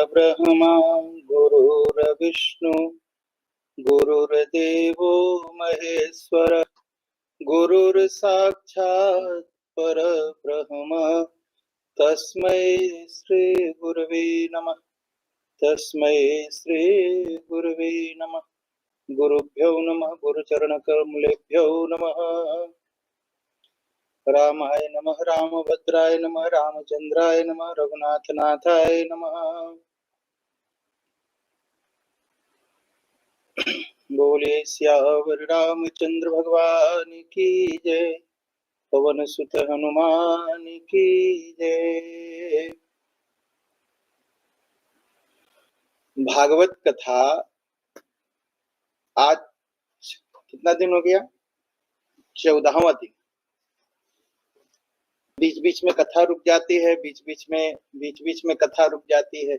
परब्रह्मा गुरुर्विष्णु गुरुर्देवो महेश्वर गुरुर्साक्षात् परब्रह्म तस्मै श्री गुरवे नमः। तस्मै श्री गुरवे नमः। गुरुभ्यो नमः। गुरुचरणकमलेभ्यो नमः। रामाय नमः। रामभद्राय नमः। रामचंद्राय नमः। रघुनाथनाथाय नमः। बोले सियावर रामचंद्र भगवान की जय। पवन सुत हनुमान की जय। भागवत कथा आज कितना दिन हो गया? 14वां दिन। बीच बीच में कथा रुक जाती है, बीच बीच में कथा रुक जाती है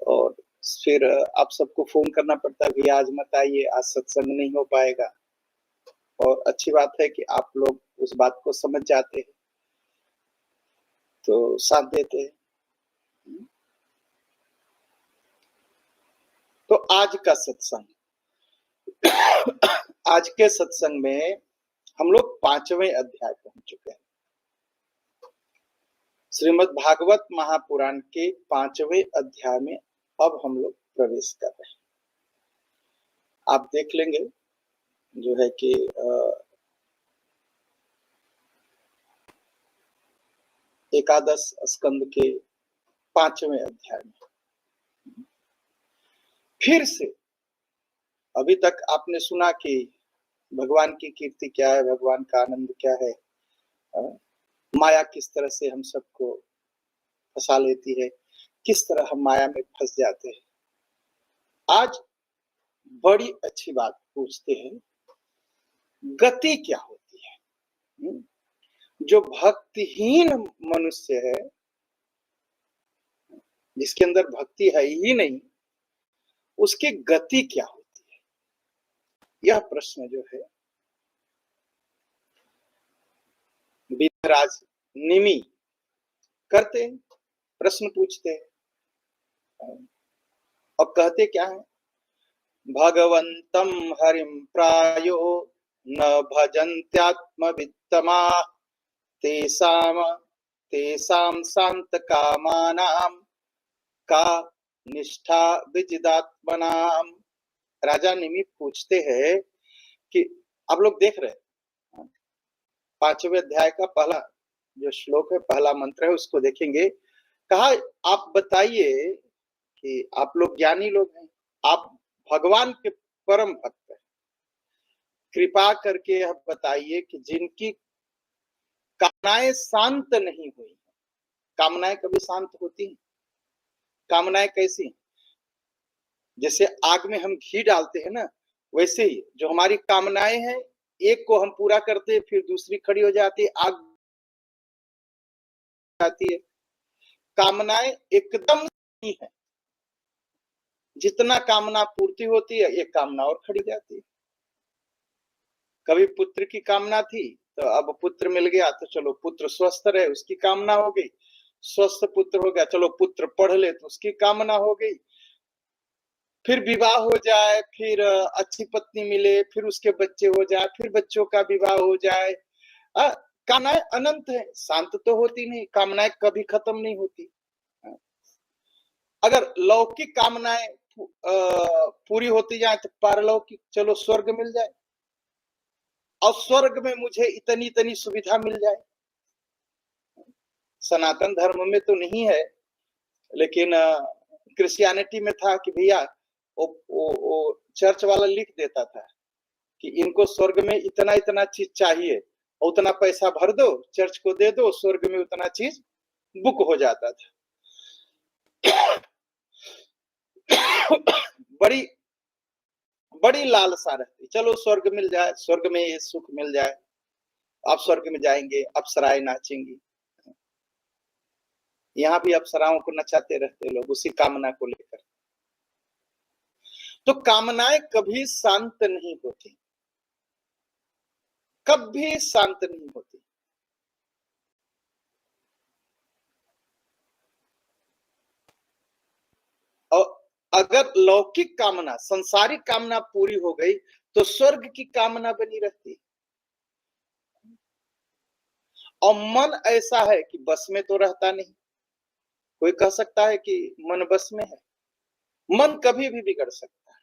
और फिर आप सबको फोन करना पड़ता है कि आज मत आइए, आज सत्संग नहीं हो पाएगा। और अच्छी बात है कि आप लोग उस बात को समझ जाते हैं तो साथ देते हैं। तो आज का सत्संग, आज के सत्संग में हम लोग 5वें अध्याय पहुंच चुके हैं। श्रीमद् भागवत महापुराण के 5वें अध्याय में अब हम लोग प्रवेश कर रहे हैं। आप देख लेंगे जो है कि एकादश स्कंद के 5वें अध्याय में फिर से, अभी तक आपने सुना कि भगवान की कीर्ति क्या है, भगवान का आनंद क्या है, माया किस तरह से हम सबको फंसा लेती है, किस तरह हम माया में फंस जाते हैं। आज बड़ी अच्छी बात पूछते हैं, गति क्या होती है? जो भक्तिहीन मनुष्य है, जिसके अंदर भक्ति है ही नहीं, उसकी गति क्या होती है? यह प्रश्न जो है विधराज निमि करते, प्रश्न पूछते हैं और कहते क्या है? भगवंतम हरिम प्रायो न भजन्त्यात्मवित्तमा तेषाम शांत कामानाम का निष्ठा विजिदात्मनाम। राजा निमि पूछते हैं कि आप लोग देख रहे हैं 5वें अध्याय का पहला जो श्लोक है, पहला मंत्र है, उसको देखेंगे। कहा आप बताइए कि आप लोग ज्ञानी लोग हैं, आप भगवान के परम भक्त हैं, कृपा करके यह बताइए कि जिनकी कामनाएं शांत नहीं हुई, कामनाएं कभी शांत होती हैं? कामनाएं कैसी? जैसे आग में हम घी डालते हैं ना, वैसे ही जो हमारी कामनाएं हैं, एक को हम पूरा करते हैं, फिर दूसरी खड़ी हो जाती है, आग जाती है। कामनाएं एकदम नहीं है, जितना कामना पूर्ति होती है, एक कामना और खड़ी जाती है। कभी पुत्र की कामना थी तो अब पुत्र मिल गया तो चलो पुत्र स्वस्थ रहे, उसकी कामना हो गई। स्वस्थ पुत्र हो गया, चलो पुत्र पढ़ ले, तो उसकी कामना हो गई। फिर विवाह हो जाए, फिर अच्छी पत्नी मिले, फिर उसके बच्चे हो जाए, फिर बच्चों का विवाह हो जाए। कामनाएं अनंत है, शांत तो होती नहीं, कामनाएं कभी खत्म नहीं होती। अगर लौकिक कामनाएं पूरी होती जाए तो पारलौकिक, चलो स्वर्ग मिल जाए, और स्वर्ग में मुझे इतनी इतनी सुविधा मिल जाए। सनातन धर्म में तो नहीं है, लेकिन क्रिश्चियनिटी में था कि भैया वो चर्च वाला लिख देता था कि इनको स्वर्ग में इतना इतना चीज चाहिए, उतना पैसा भर दो, चर्च को दे दो, स्वर्ग में उतना चीज बुक हो जाता था। बड़ी बड़ी लालसा रहती, चलो स्वर्ग मिल जाए, स्वर्ग में ये सुख मिल जाए, आप स्वर्ग में जाएंगे, अप्सराएं नाचेंगी। यहाँ भी अप्सराओं को नचाते रहते लोग उसी कामना को लेकर। तो कामनाएं कभी शांत नहीं होती, कभी शांत नहीं होती। अगर लौकिक कामना, संसारिक कामना पूरी हो गई तो स्वर्ग की कामना बनी रहती। और मन ऐसा है कि बस में तो रहता नहीं। कोई कह सकता है कि मन बस में है? मन कभी भी बिगड़ सकता है।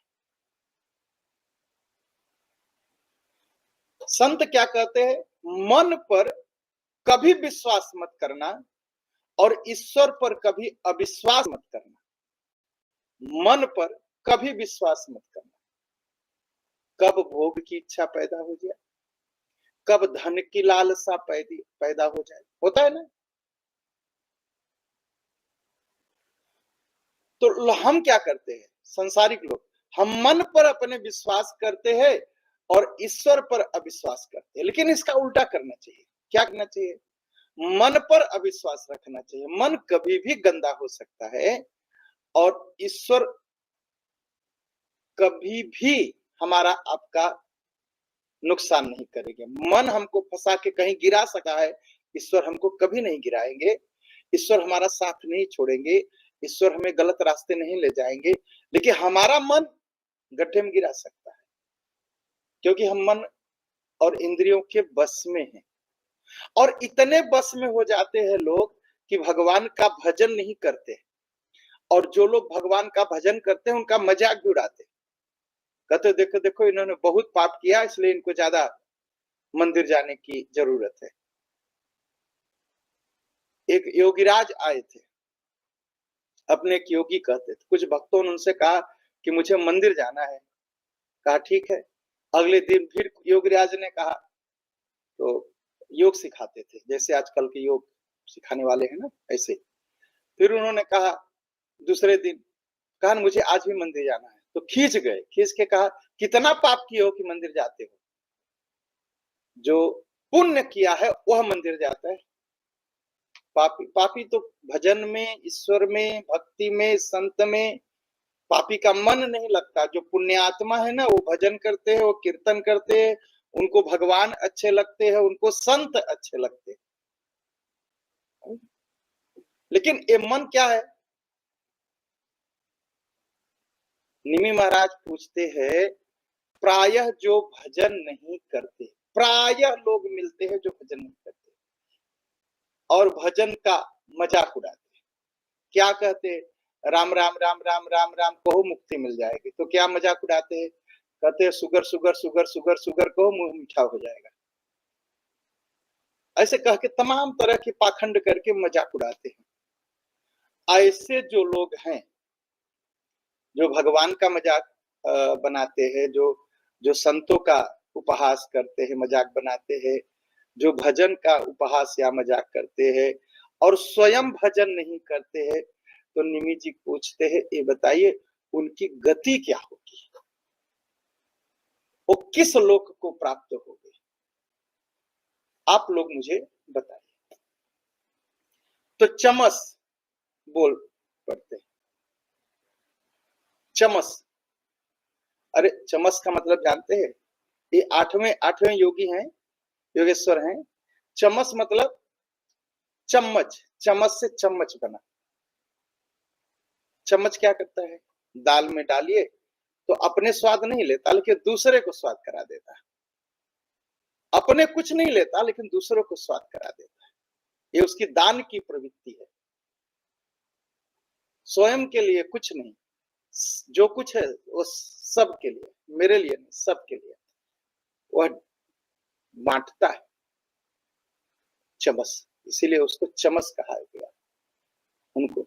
संत क्या कहते हैं? मन पर कभी विश्वास मत करना और ईश्वर पर कभी अविश्वास मत करना। मन पर कभी विश्वास मत करना। कब भोग की इच्छा पैदा हो जाए, कब धन की लालसा पैदा हो जाए, होता है ना। तो हम क्या करते हैं संसारिक लोग? हम मन पर अपने विश्वास करते हैं और ईश्वर पर अविश्वास करते हैं। लेकिन इसका उल्टा करना चाहिए। क्या करना चाहिए? मन पर अविश्वास रखना चाहिए। मन कभी भी गंदा हो सकता है और ईश्वर कभी भी हमारा आपका नुकसान नहीं करेंगे। मन हमको फंसा के कहीं गिरा सका है, ईश्वर हमको कभी नहीं गिराएंगे। ईश्वर हमारा साथ नहीं छोड़ेंगे, ईश्वर हमें गलत रास्ते नहीं ले जाएंगे। लेकिन हमारा मन गड्ढे में गिरा सकता है, क्योंकि हम मन और इंद्रियों के बस में हैं। और इतने बस में हो जाते हैं लोग कि भगवान का भजन नहीं करते, और जो लोग भगवान का भजन करते हैं उनका मजाक भी उड़ाते। कहते देखो देखो इन्होंने बहुत पाप किया, इसलिए इनको ज्यादा मंदिर जाने की जरूरत है। एक योगीराज आए थे, अपने एक योगी कहते थे। कुछ भक्तों ने उनसे कहा कि मुझे मंदिर जाना है। कहा ठीक है। अगले दिन फिर योगीराज ने कहा, तो योग सिखाते थे जैसे आजकल के योग सिखाने वाले हैं ना, ऐसे। फिर उन्होंने कहा दूसरे दिन, कहा मुझे आज भी मंदिर जाना है। तो खींच गए, खींच के कहा कितना पाप किए हो कि मंदिर जाते हो? जो पुण्य किया है वह मंदिर जाता है। पापी पापी तो भजन में, ईश्वर में, भक्ति में, संत में पापी का मन नहीं लगता। जो पुण्यात्मा है ना, वो भजन करते हैं, वो कीर्तन करते हैं, उनको भगवान अच्छे लगते हैं, उनको संत अच्छे लगते हैं। लेकिन ये मन क्या है? निमि महाराज पूछते हैं, प्रायः जो भजन नहीं करते, प्रायः लोग मिलते हैं जो भजन नहीं करते और भजन का मजाक उड़ाते। क्या कहते? राम राम राम राम राम राम कहो मुक्ति मिल जाएगी। तो क्या मजाक उड़ाते हैं? कहते हैं sugar sugar sugar sugar sugar कहो मुंह मीठा हो जाएगा। ऐसे कह के तमाम तरह के पाखंड करके मजाक उड़ाते हैं। ऐसे जो लोग हैं जो भगवान का मजाक बनाते हैं, जो संतों का उपहास करते हैं, मजाक बनाते हैं, जो भजन का उपहास या मजाक करते हैं और स्वयं भजन नहीं करते हैं, तो निमि जी पूछते हैं, ये बताइए उनकी गति क्या होगी? वो किस लोक को प्राप्त होगी? आप लोग मुझे बताइए। तो चमस बोल पड़ते। चमस, अरे चमस का मतलब जानते हैं? ये आठवें आठवें योगी हैं, योगेश्वर हैं। चमस मतलब चम्मच, चम्मच से चम्मच बना। चम्मच क्या करता है? दाल में डालिए तो अपने स्वाद नहीं लेता, लेकिन दूसरे को स्वाद करा देता है। अपने कुछ नहीं लेता लेकिन दूसरों को स्वाद करा देता है। ये उसकी दान की प्रवृत्ति है। स्वयं के लिए कुछ नहीं, जो कुछ है वो सब के लिए, मेरे लिए नहीं, सबके लिए वह बांटता है। चमस, इसीलिए उसको चमस कहा गया उनको,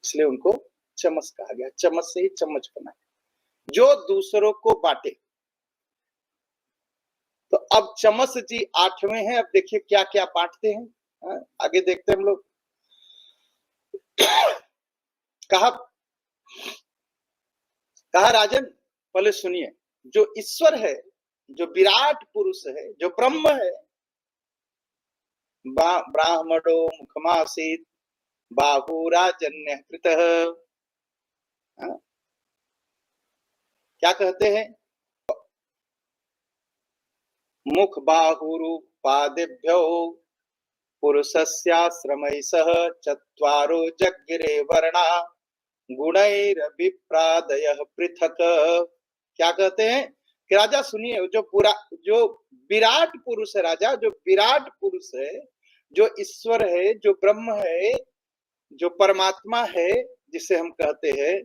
इसलिए उनको चमस कहा गया। चमच से ही चम्मच बना, जो दूसरों को बांटे। तो अब चमस जी आठवें हैं। अब देखिए क्या क्या बांटते हैं। आगे देखते हैं हम लोग। कहा कहा राजन पहले सुनिए, जो ईश्वर है, जो विराट पुरुष है, जो ब्रह्म है, ब्राह्मणो मुखमासीत बाहुराजन्य कृतः। क्या कहते हैं? मुख बाहुरुपादिभ्यो पुरुषस्याश्रमैः सह चत्वारो जग्गिरे वर्णा गुणैरभिप्रादयः पृथक। क्या कहते हैं कि राजा सुनिए, जो विराट पुरुष है, राजा जो विराट पुरुष है, जो ईश्वर है, जो ब्रह्म है, जो परमात्मा है, जिसे हम कहते हैं,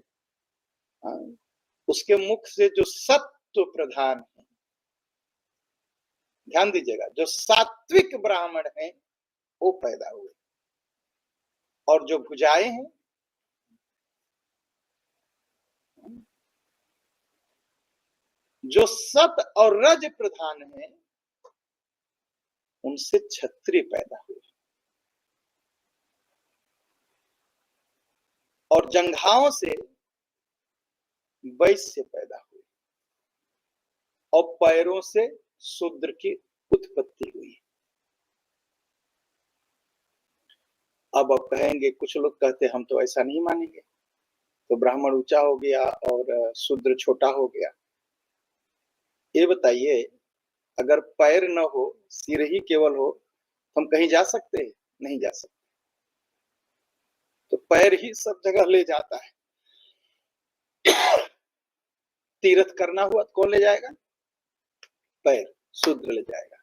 उसके मुख से जो सत्व प्रधान है, ध्यान दीजिएगा, जो सात्विक ब्राह्मण है वो पैदा हुए, और जो भुजाएं हैं जो सत और रज प्रधान है, उनसे क्षत्रिय पैदा हुए, और जंघाओं से वैश्य पैदा हुए, और पैरों से शूद्र की उत्पत्ति हुई। अब आप कहेंगे, कुछ लोग कहते हम तो ऐसा नहीं मानेंगे, तो ब्राह्मण ऊंचा हो गया और शूद्र छोटा हो गया। ये बताइए, अगर पैर न हो, सिर ही केवल हो, तो हम कहीं जा सकते हैं? नहीं जा सकते। तो पैर ही सब जगह ले जाता है। तीर्थ करना हुआ तो कौन ले जाएगा? पैर, शूद्र ले जाएगा।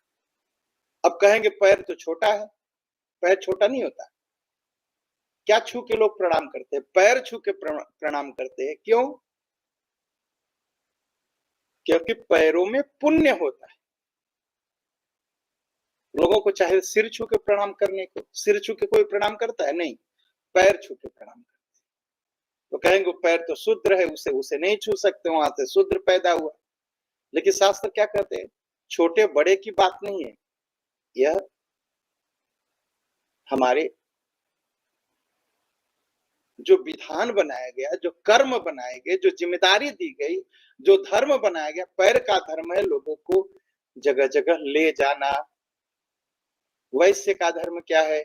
अब कहेंगे पैर तो छोटा है, पैर छोटा नहीं होता। क्या छू के लोग प्रणाम करते हैं? पैर छू के प्रणाम करते हैं। क्यों? क्योंकि पैरों में पुण्य होता है। लोगों को चाहे सिर छू के प्रणाम करने को, सिर छू के कोई प्रणाम करता है? नहीं, पैर छू के प्रणाम करते हैं। तो कहेंगे पैर तो शूद्र है, उसे नहीं छू सकते, वहां से शूद्र पैदा हुआ। लेकिन शास्त्र क्या कहते हैं? छोटे बड़े की बात नहीं है, यह हमारे जो विधान बनाया गया, जो कर्म बनाए गए, जो जिम्मेदारी दी गई, जो धर्म बनाया गया, पैर का धर्म है लोगों को जगह जगह ले जाना। वैश्य का धर्म क्या है?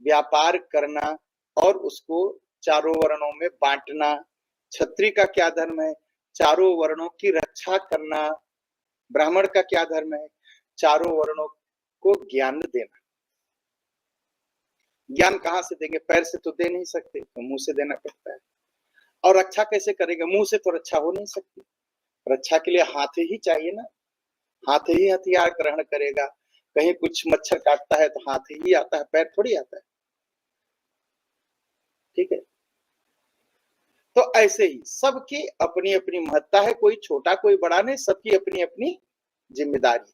व्यापार करना और उसको चारों वर्णों में बांटना। क्षत्रिय का क्या धर्म है? चारों वर्णों की रक्षा करना। ब्राह्मण का क्या धर्म है? चारों वर्णों को ज्ञान देना। ज्ञान कहां से देंगे? पैर से तो दे नहीं सकते, तो मुंह से देना पड़ता है। और रक्षा कैसे करेंगे? मुंह से तो रक्षा हो नहीं सकती। रक्षा के लिए हाथ ही चाहिए ना, हाथ ही हथियार ग्रहण करेगा। कहीं कुछ मच्छर काटता है तो हाथ ही आता है, पैर थोड़ी आता है। ठीक है, तो ऐसे ही सबकी अपनी अपनी महत्ता है, कोई छोटा कोई बड़ा नहीं, सबकी अपनी अपनी जिम्मेदारी।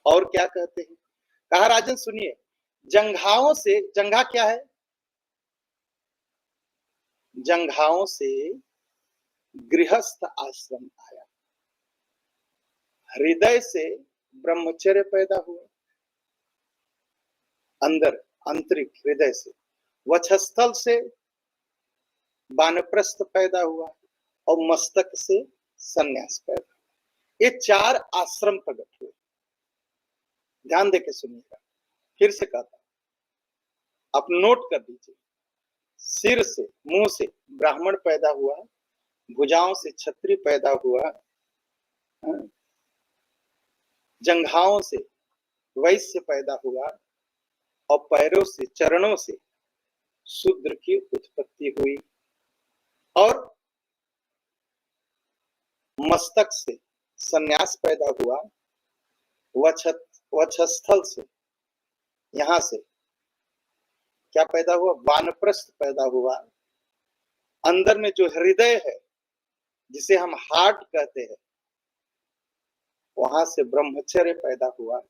और क्या कहते हैं? कहा राजन सुनिए, जंघाओं से, जंघा क्या है? जंघाओं से गृहस्थ आश्रम आया, हृदय से ब्रह्मचर्य पैदा हुआ, अंदर आंतरिक हृदय से, वक्षस्थल से वानप्रस्थ पैदा हुआ, और मस्तक से सन्यास पैदा हुआ। ये चार आश्रम प्रकट हुए। ध्यान देके सुनिएगा, फिर से कहता हूं, आप नोट कर दीजिए। सिर से, मुंह से ब्राह्मण पैदा हुआ, भुजाओं से क्षत्रिय पैदा हुआ, जंघाओं से वैश्य पैदा हुआ, और पैरों से, चरणों से शूद्र की उत्पत्ति हुई, और मस्तक से सन्यास पैदा हुआ, वक्षस्थल से, यहां से क्या पैदा हुआ? वानप्रस्थ पैदा हुआ। अंदर में जो हृदय है, जिसे हम हार्ट कहते हैं, वहां से ब्रह्मचर्य पैदा हुआ,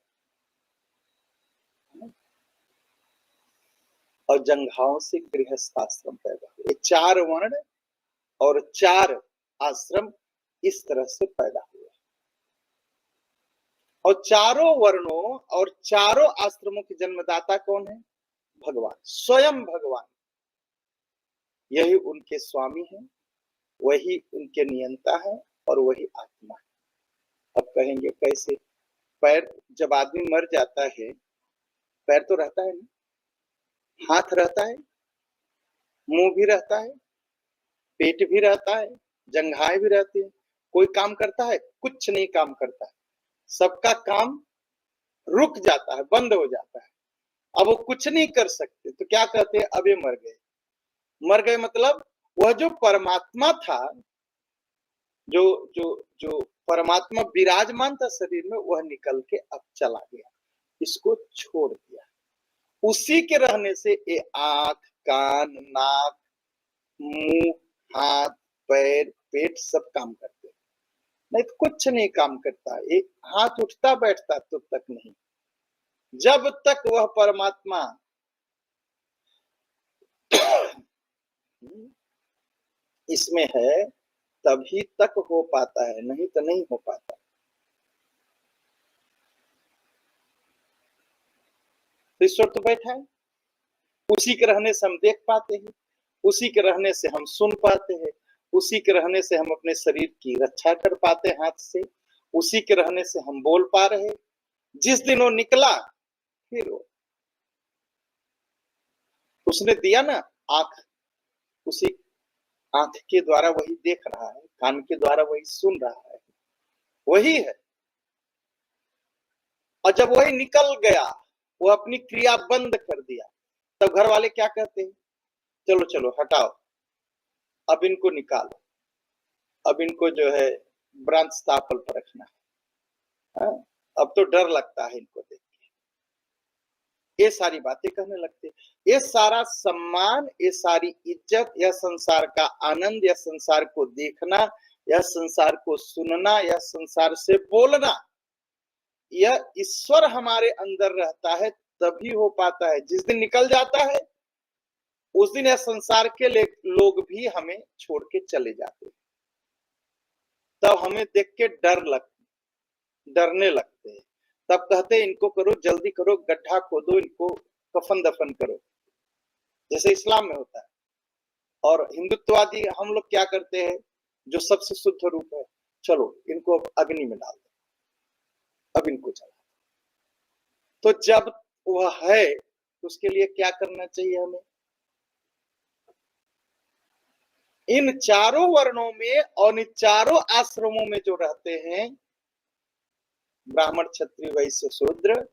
और जंघाओं से गृहस्थाश्रम पैदा हुआ। ये चार वर्ण और चार आश्रम इस तरह से पैदा हुआ, और चारों वर्णों और चारों आश्रमों के जन्मदाता कौन है? भगवान, स्वयं भगवान। यही उनके स्वामी हैं, वही उनके नियंता है, और वही आत्मा है। अब कहेंगे कैसे? पैर, जब आदमी मर जाता है, पैर तो रहता है ना, हाथ रहता है, मुंह भी रहता है, पेट भी रहता है, जंघाएं भी रहती है। कोई काम करता है? कुछ नहीं काम करता है। सबका काम रुक जाता है, बंद हो जाता है। अब वो कुछ नहीं कर सकते, तो क्या कहते हैं, अब ये मर गए। मर गए मतलब वह जो परमात्मा था, जो जो जो परमात्मा विराजमान था शरीर में, वह निकल के अब चला गया, इसको छोड़ दिया। उसी के रहने से ये आंख, कान, नाक, मुंह, हाथ, पैर, पेट सब काम करते हैं, नहीं तो कुछ नहीं काम करता। एक हाथ उठता बैठता तो तक नहीं, जब तक वह परमात्मा इसमें है तभी तक हो पाता है, नहीं तो नहीं हो पाता। ईश्वर तो बैठा है, उसी के रहने से हम देख पाते हैं, उसी के रहने से हम सुन पाते हैं, उसी के रहने से हम अपने शरीर की रक्षा कर पाते हैं हाथ से, उसी के रहने से हम बोल पा रहे। जिस दिन वो निकला, फिर उसने दिया ना आंख, उसी आंख के द्वारा वही देख रहा है, कान के द्वारा वही सुन रहा है, वही है। और जब वही निकल गया, वो अपनी क्रिया बंद कर दिया, तब घर वाले क्या कहते हैं, चलो चलो हटाओ, अब इनको निकालो, अब इनको जो है ब्रांच स्थापल पर रखना है। अब तो डर लगता है इनको देख के, ये सारी बातें कहने लगते। ये सारा सम्मान, ये सारी इज्जत, यह संसार का आनंद, यह संसार को देखना, यह संसार को सुनना, यह संसार से बोलना, यह ईश्वर हमारे अंदर रहता है तभी हो पाता है। जिस दिन निकल जाता है उस दिन यह संसार के लोग भी हमें छोड़ के चले जाते हैं, तब हमें देख के डरने लगते हैं। तब कहते हैं इनको करो, जल्दी करो, गड्ढा खोदो, इनको कफन दफन करो, जैसे इस्लाम में होता है। और हिंदुत्ववादी हम लोग क्या करते हैं, जो सबसे शुद्ध रूप है, चलो इनको अग्नि में डाल दो, अब इनको चला। तो जब वह है तो उसके लिए क्या करना चाहिए हमें, इन चारों वर्णों में और इन चारों आश्रमों में जो रहते हैं, ब्राह्मण, क्षत्रिय, वैश्य, शूद्र,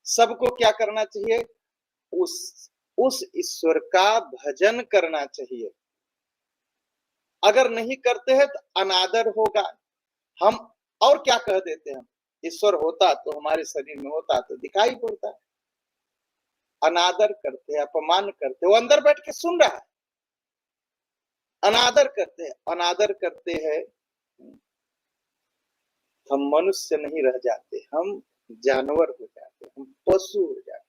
सबको क्या करना चाहिए, उस ईश्वर का भजन करना चाहिए। अगर नहीं करते हैं तो अनादर होगा। हम और क्या कह देते हैं, ईश्वर होता तो हमारे शरीर में होता तो दिखाई पड़ता है। अनादर करते हैं, अपमान करते हैं, वो अंदर बैठ के सुन रहा है। अनादर करते हैं, अनादर करते हैं, हम मनुष्य नहीं रह जाते, हम जानवर हो जाते, हम पशु हो जाते,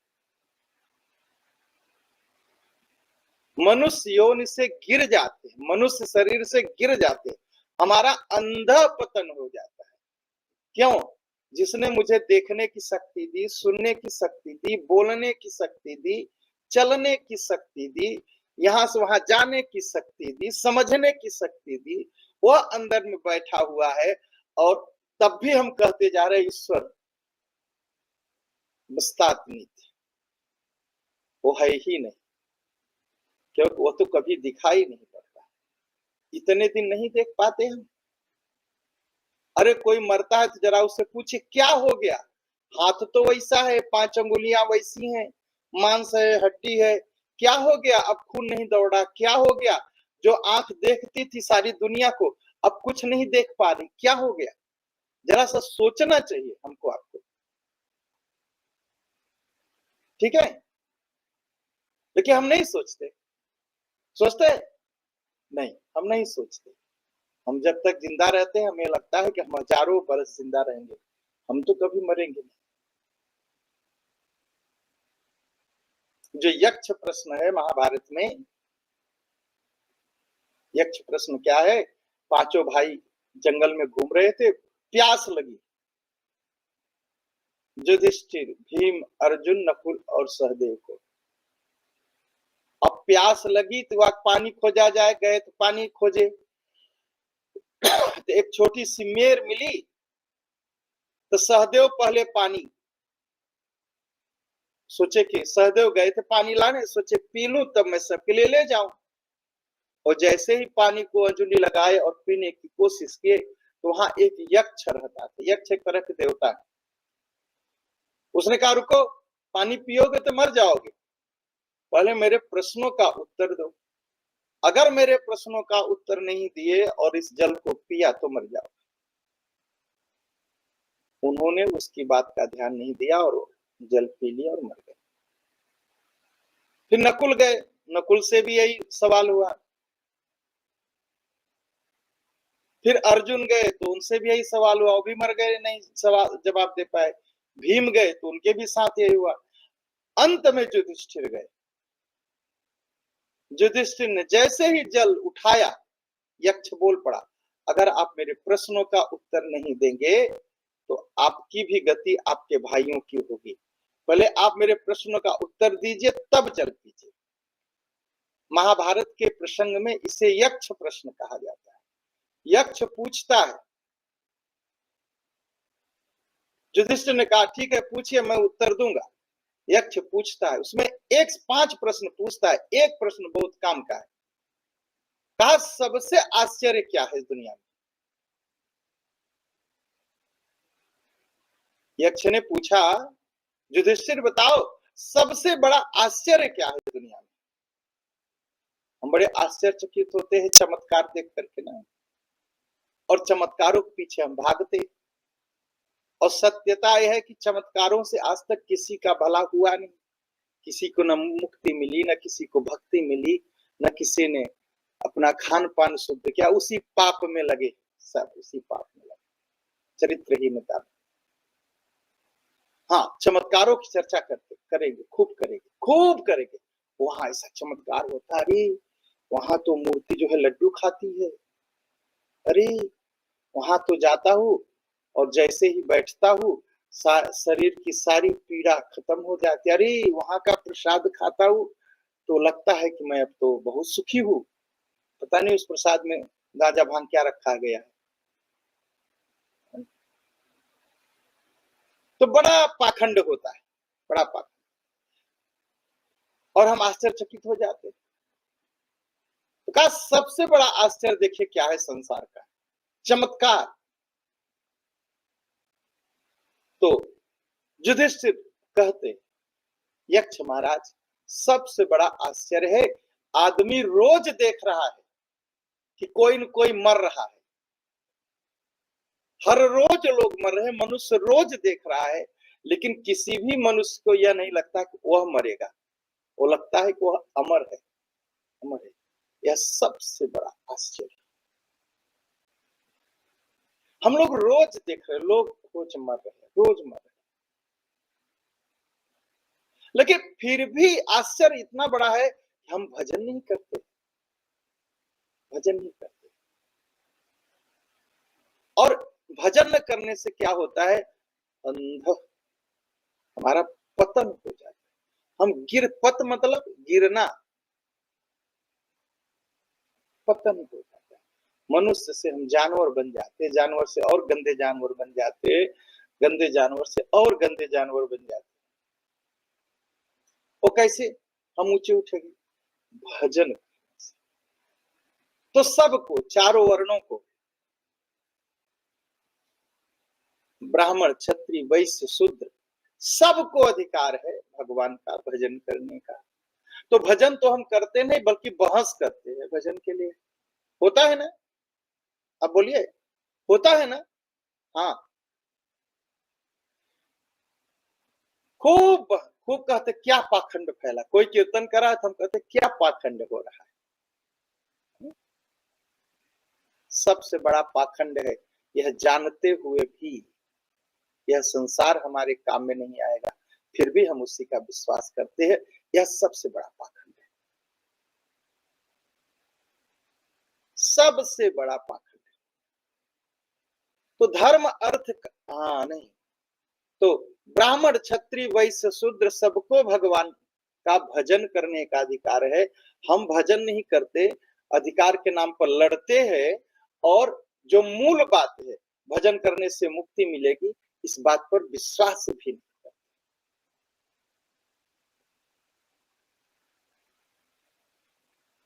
मनुष्य योनि से गिर जाते, मनुष्य शरीर से गिर जाते, हमारा अंधा पतन हो जाता है। क्यों? जिसने मुझे देखने की शक्ति दी, सुनने की शक्ति दी, बोलने की शक्ति दी, चलने की शक्ति दी, यहां से वहां जाने की शक्ति दी, समझने की शक्ति दी, वह अंदर में बैठा हुआ है। और तब भी हम कहते जा रहे ईश्वर बस्तात्मित, वो है ही नहीं, क्योंकि वो तो कभी दिखाई नहीं पड़ता, इतने दिन नहीं देख पाते हम। अरे कोई मरता है तो जरा उससे पूछे क्या हो गया, हाथ तो वैसा है, 5 अंगुलियां वैसी हैं, मांस है, हड्डी है, क्या हो गया, अब खून नहीं दौड़ा, क्या हो गया, जो आंख देखती थी सारी दुनिया को अब कुछ नहीं देख पा रही, क्या हो गया। जरा सा सोचना चाहिए हमको, आपको, ठीक है। लेकिन हम नहीं सोचते, सोचते नहीं, हम नहीं सोचते। हम जब तक जिंदा रहते हैं हमें लगता है कि हम हजारों बरस जिंदा रहेंगे, हम तो कभी मरेंगे नहीं। जो यक्ष प्रश्न है महाभारत में, यक्ष प्रश्न क्या है, 5 भाई जंगल में घूम रहे थे, प्यास लगी, युधिष्ठिर, भीम, अर्जुन, नकुल और सहदेव को। अब प्यास लगी तो वह पानी खोजा जाए, गए तो पानी खोजे, तो एक छोटी सी मेर मिली, तो सहदेव पहले पानी, सोचे कि सहदेव गए थे पानी लाने, सोचे पी लूं तब मैं सबके लिए ले जाऊं। और जैसे ही पानी को अंजुली लगाए और पीने की कोशिश किए तो वहां एक यक्ष रहता था, यक्ष एक तरह के देवता है। उसने कहा रुको, पानी पियोगे तो मर जाओगे, पहले मेरे प्रश्नों का उत्तर दो। अगर मेरे प्रश्नों का उत्तर नहीं दिए और इस जल को पिया तो मर जाओ। उन्होंने उसकी बात का ध्यान नहीं दिया और जल पी लिया और मर गए। फिर नकुल गए, नकुल से भी यही सवाल हुआ। फिर अर्जुन गए तो उनसे भी यही सवाल हुआ, वो भी मर गए, नहीं सवाल जवाब दे पाए। भीम गए तो उनके भी साथ यही हुआ। अंत में युधिष्ठिर गए। युधिष्ठिर ने जैसे ही जल उठाया, यक्ष बोल पड़ा, अगर आप मेरे प्रश्नों का उत्तर नहीं देंगे तो आपकी भी गति आपके भाइयों की होगी। पहले आप मेरे प्रश्नों का उत्तर दीजिए तब जल पीजिए। महाभारत के प्रसंग में इसे यक्ष प्रश्न कहा जाता है। यक्ष पूछता है, युधिष्ठिर ने कहा ठीक है पूछिए, मैं उत्तर दूंगा। यक्ष पूछता है, उसमें 5 प्रश्न पूछता है, एक प्रश्न बहुत काम का है। कहा सबसे आश्चर्य क्या है इस दुनिया में? यक्ष ने पूछा, युधिष्ठिर बताओ सबसे बड़ा आश्चर्य क्या है दुनिया में? हम बड़े आश्चर्यचकित होते हैं चमत्कार देख करके ना, और चमत्कारों के पीछे हम भागते। और सत्यता यह है कि चमत्कारों से आज तक किसी का भला हुआ नहीं। किसी को न मुक्ति मिली, न किसी को भक्ति मिली, न किसी ने अपना खान पान शुद्ध किया, उसी पाप में लगे, सब उसी पाप में लगे, चरित्रहीनता में। हाँ, चमत्कारों की चर्चा करेंगे, खूब करेंगे, खूब करेंगे। वहां ऐसा चमत्कार होता है, अरे वहां तो मूर्ति जो है लड्डू खाती है, अरे वहां तो जाता हूँ और जैसे ही बैठता हूँ शरीर की सारी पीड़ा खत्म हो जाती है, अरे वहां का प्रसाद खाता हूँ तो लगता है कि मैं अब तो बहुत सुखी हूँ। पता नहीं उस प्रसाद में गांजा भांग क्या रखा गया है। तो बड़ा पाखंड होता है, बड़ा पाखंड, और हम आश्चर्यचकित हो जाते हैं। तो कहा सबसे बड़ा आश्चर्य देखिए क्या है संसार का, चमत्कार। तो युधिष्ठिर कहते, यक्ष महाराज सबसे बड़ा आश्चर्य है, आदमी रोज देख रहा है कि कोई न कोई मर रहा है, हर रोज लोग मर रहे हैं, मनुष्य रोज देख रहा है, लेकिन किसी भी मनुष्य को यह नहीं लगता कि वह मरेगा, वो लगता है कि वह अमर है, अमर है। यह सबसे बड़ा आश्चर्य। हम लोग रोज देख रहे हैं, लोग रोज मर रहे हैं, रोज मर रहे हैं, लेकिन फिर भी आश्चर्य इतना बड़ा है कि हम भजन नहीं करते, भजन नहीं करते। और भजन न करने से क्या होता है, अंध हमारा पतन हो जाता है। हम पत मतलब गिरना, पतन हो जाता है। मनुष्य से हम जानवर बन जाते, जानवर से और गंदे जानवर बन जाते, गंदे जानवर से और गंदे जानवर बन जाते। वो कैसे हम ऊंचे उठेंगे? भजन। तो सबको, चारों वर्णों को, ब्राह्मण क्षत्रिय वैश्य शूद्र, सबको अधिकार है भगवान का भजन करने का। तो भजन तो हम करते नहीं बल्कि बहस करते हैं भजन के लिए। होता है ना? अब बोलिए, होता है ना? हाँ, खूब खूब कहते क्या पाखंड फैला, कोई कीर्तन करा तो हम कहते क्या पाखंड हो रहा है। सबसे बड़ा पाखंड है, यह जानते हुए भी यह संसार हमारे काम में नहीं आएगा, फिर भी हम उसी का विश्वास करते हैं। यह सबसे बड़ा पाखंड है, सबसे बड़ा पाखंड है। तो धर्म अर्थ, हाँ नहीं, तो ब्राह्मण क्षत्रिय वैश्य शूद्र सबको भगवान का भजन करने का अधिकार है। हम भजन नहीं करते, अधिकार के नाम पर लड़ते हैं, और जो मूल बात है भजन करने से मुक्ति मिलेगी, इस बात पर विश्वास भी नहीं करते।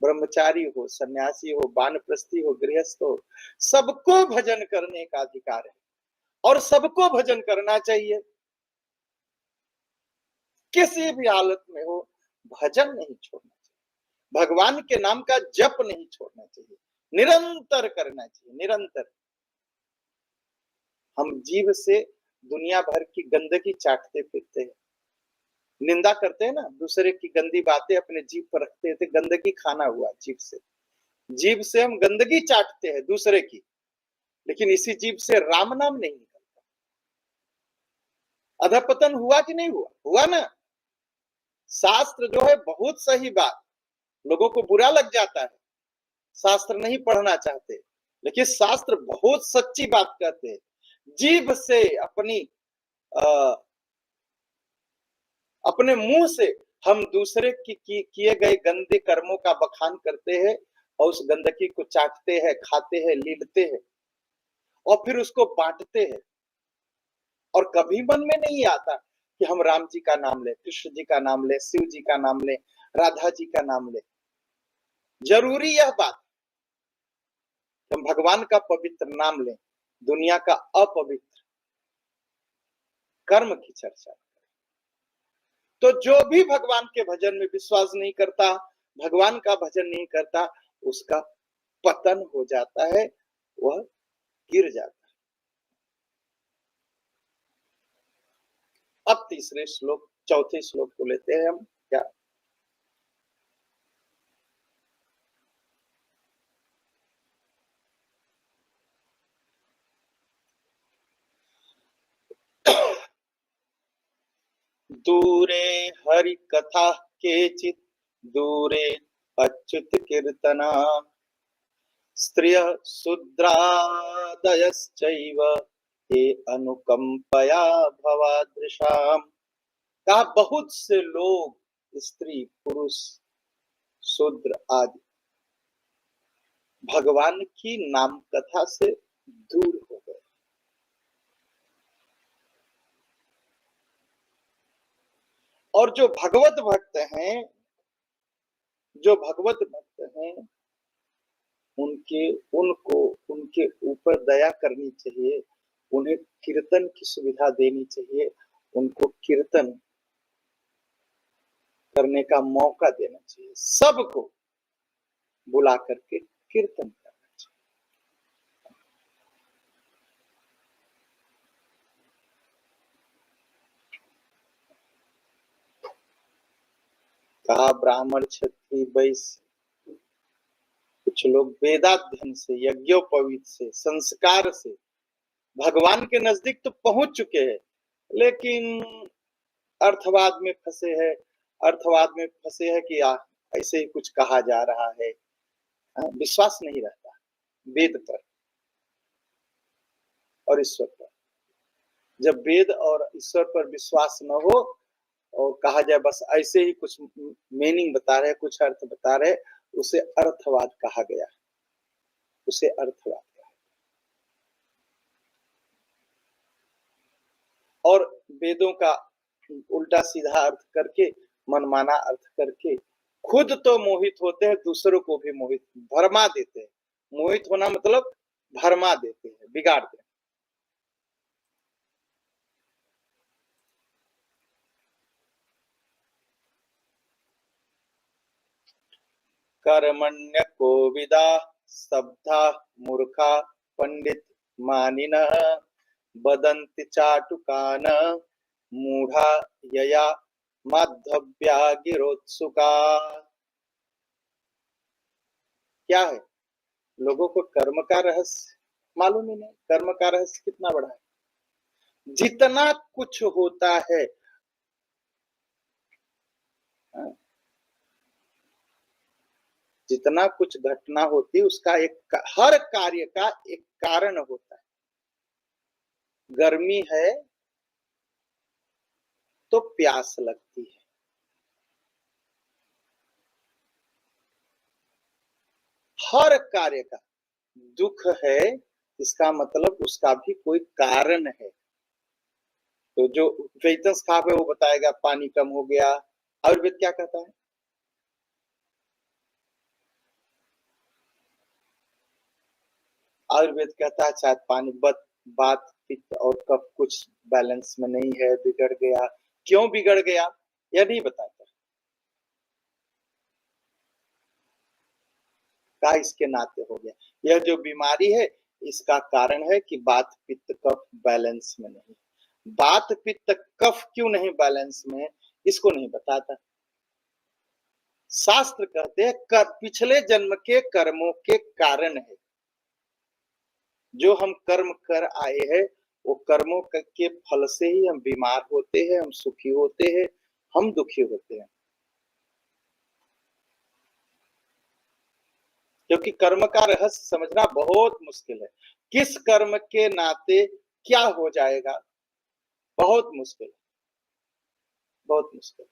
ब्रह्मचारी हो, सन्यासी हो, वानप्रस्थी हो, गृहस्थ हो, सबको भजन करने का अधिकार है और सबको भजन करना चाहिए। किसी भी हालत में हो भजन नहीं छोड़ना चाहिए, भगवान के नाम का जप नहीं छोड़ना चाहिए, निरंतर करना चाहिए, निरंतर। हम जीभ से दुनिया भर की गंदगी चाटते फिरते हैं, निंदा करते हैं ना, दूसरे की गंदी बातें अपने जीभ पर रखते हैं, गंदगी खाना हुआ जीभ से। जीभ से हम गंदगी चाटते हैं दूसरे की, लेकिन इसी जीभ से राम नाम नहीं निकलता। अधपतन हुआ कि नहीं हुआ? हुआ ना। शास्त्र जो है बहुत सही बात, लोगों को बुरा लग जाता है, शास्त्र नहीं पढ़ना चाहते, लेकिन शास्त्र बहुत सच्ची बात कहते हैं। जीभ से अपने मुंह से हम दूसरे की किए गए गंदे कर्मों का बखान करते हैं और उस गंदगी को चाटते हैं, खाते हैं, लीलते हैं और फिर उसको बांटते हैं। और कभी मन में नहीं आता कि हम राम जी का नाम ले, कृष्ण जी का नाम ले, शिव जी का नाम ले, राधा जी का नाम ले। जरूरी यह बात हम भगवान का पवित्र नाम लें, दुनिया का अपवित्र कर्म की चर्चा। तो जो भी भगवान के भजन में विश्वास नहीं करता, भगवान का भजन नहीं करता, उसका पतन हो जाता है, वह गिर जाता है। अब तीसरे श्लोक, चौथे श्लोक को लेते हैं हम। क्या दूरे हरि कथा केचित दूरे अच्युत कीर्तना स्त्रिय शूद्रादयश्चैव ये अनुकंपया भवादृशाम। कहा बहुत से लोग, स्त्री पुरुष शूद्र आदि, भगवान की नाम कथा से दूर हो गए। और जो भगवत भक्त हैं, जो भगवत भक्त हैं, उनके ऊपर दया करनी चाहिए, उन्हें कीर्तन की सुविधा देनी चाहिए, उनको कीर्तन करने का मौका देना चाहिए, सबको बुला करके कीर्तन करना चाहिए। कहा ब्राह्मण क्षत्रिय वैश्य, कुछ लोग वेदाध्ययन से, यज्ञोपवीत से, संस्कार से भगवान के नजदीक तो पहुंच चुके हैं, लेकिन अर्थवाद में फंसे हैं, अर्थवाद में फंसे हैं कि ऐसे ही कुछ कहा जा रहा है, विश्वास नहीं रहता वेद पर और ईश्वर पर। जब वेद और ईश्वर पर विश्वास न हो और कहा जाए बस ऐसे ही कुछ मीनिंग बता रहे, कुछ अर्थ बता रहे, उसे अर्थवाद कहा गया, उसे अर्थवाद कहा। और वेदों का उल्टा सीधा अर्थ करके, मनमाना अर्थ करके खुद तो मोहित होते हैं, दूसरों को भी मोहित भरमा देते हैं। मोहित होना मतलब भरमा देते हैं, बिगाड़ते हैं। कर्मण्य कोविदा स्तब्धा मूर्खा पंडित मानिनः वदन्ति चाटुकान मूढ़ा यया माधव्या गिरोत्सुका। क्या है? लोगों को कर्म का रहस्य मालूम ही नहीं। कर्म का रहस्य कितना बड़ा है, जितना कुछ होता है, जितना कुछ घटना होती है उसका एक, हर कार्य का एक कारण होता है। गर्मी है तो प्यास लगती है, हर कार्य का। दुख है इसका मतलब उसका भी कोई कारण है। तो जो वेतन खाप है वो बताएगा पानी कम हो गया। आयुर्वेद क्या कहता है? आयुर्वेद कहता है शायद पानी बात पित्त और कफ कुछ बैलेंस में नहीं है, बिगड़ गया। क्यों बिगड़ गया? या नहीं बताता? का इसके नाते हो गया। यह जो बीमारी है इसका कारण है कि वात पित्त कफ बैलेंस में नहीं। वात पित्त कफ क्यों नहीं बैलेंस में है इसको नहीं बताता। शास्त्र कहते हैं कर पिछले जन्म के कर्मों के कारण है। जो हम कर्म कर आए हैं वो कर्मों के फल से ही हम बीमार होते हैं, हम सुखी होते हैं, हम दुखी होते हैं। क्योंकि कर्म का रहस्य समझना बहुत मुश्किल है। किस कर्म के नाते क्या हो जाएगा, बहुत मुश्किल है, बहुत मुश्किल है।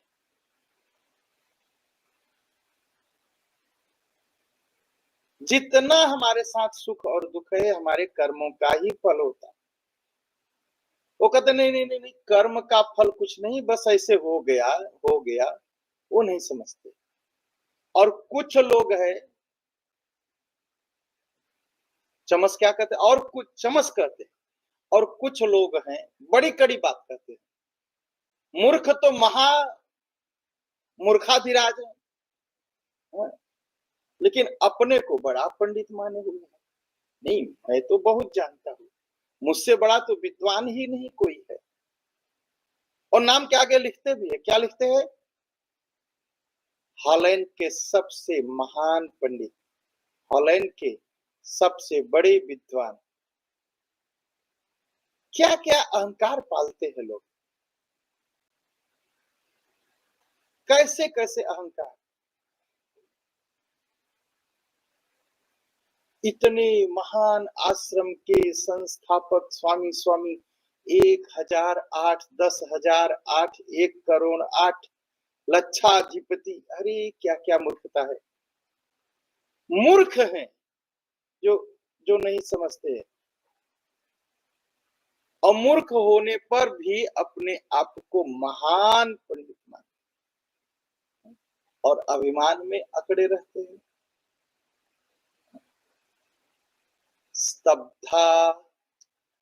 जितना हमारे साथ सुख और दुख है हमारे कर्मों का ही फल होता है। वो कहते नहीं नहीं नहीं नहीं, कर्म का फल कुछ नहीं, बस ऐसे हो गया हो गया। वो नहीं समझते। और कुछ लोग हैं चमस क्या कहते हैं, और कुछ चमस कहते हैं, और कुछ लोग हैं बड़ी कड़ी बात कहते हैं। मूर्ख तो महा मूर्खाधिराज है, हाँ? लेकिन अपने को बड़ा पंडित माने हुए है। नहीं, मैं तो बहुत जानता हूँ, मुझसे बड़ा तो विद्वान ही नहीं कोई है। और नाम के आगे लिखते भी है, क्या लिखते हैं? हॉलैंड के सबसे महान पंडित, हॉलैंड के सबसे बड़े विद्वान। क्या क्या अहंकार पालते हैं लोग, कैसे कैसे अहंकार। इतने महान आश्रम के संस्थापक स्वामी स्वामी 1008, 10,008, 1 करोड़ 8 लक्षाधिपति, अरे क्या क्या मूर्खता है। मूर्ख हैं जो जो नहीं समझते हैं। और मूर्ख होने पर भी अपने आप को महान पंडित मानते और अभिमान में अकड़े रहते हैं। स्तब्धा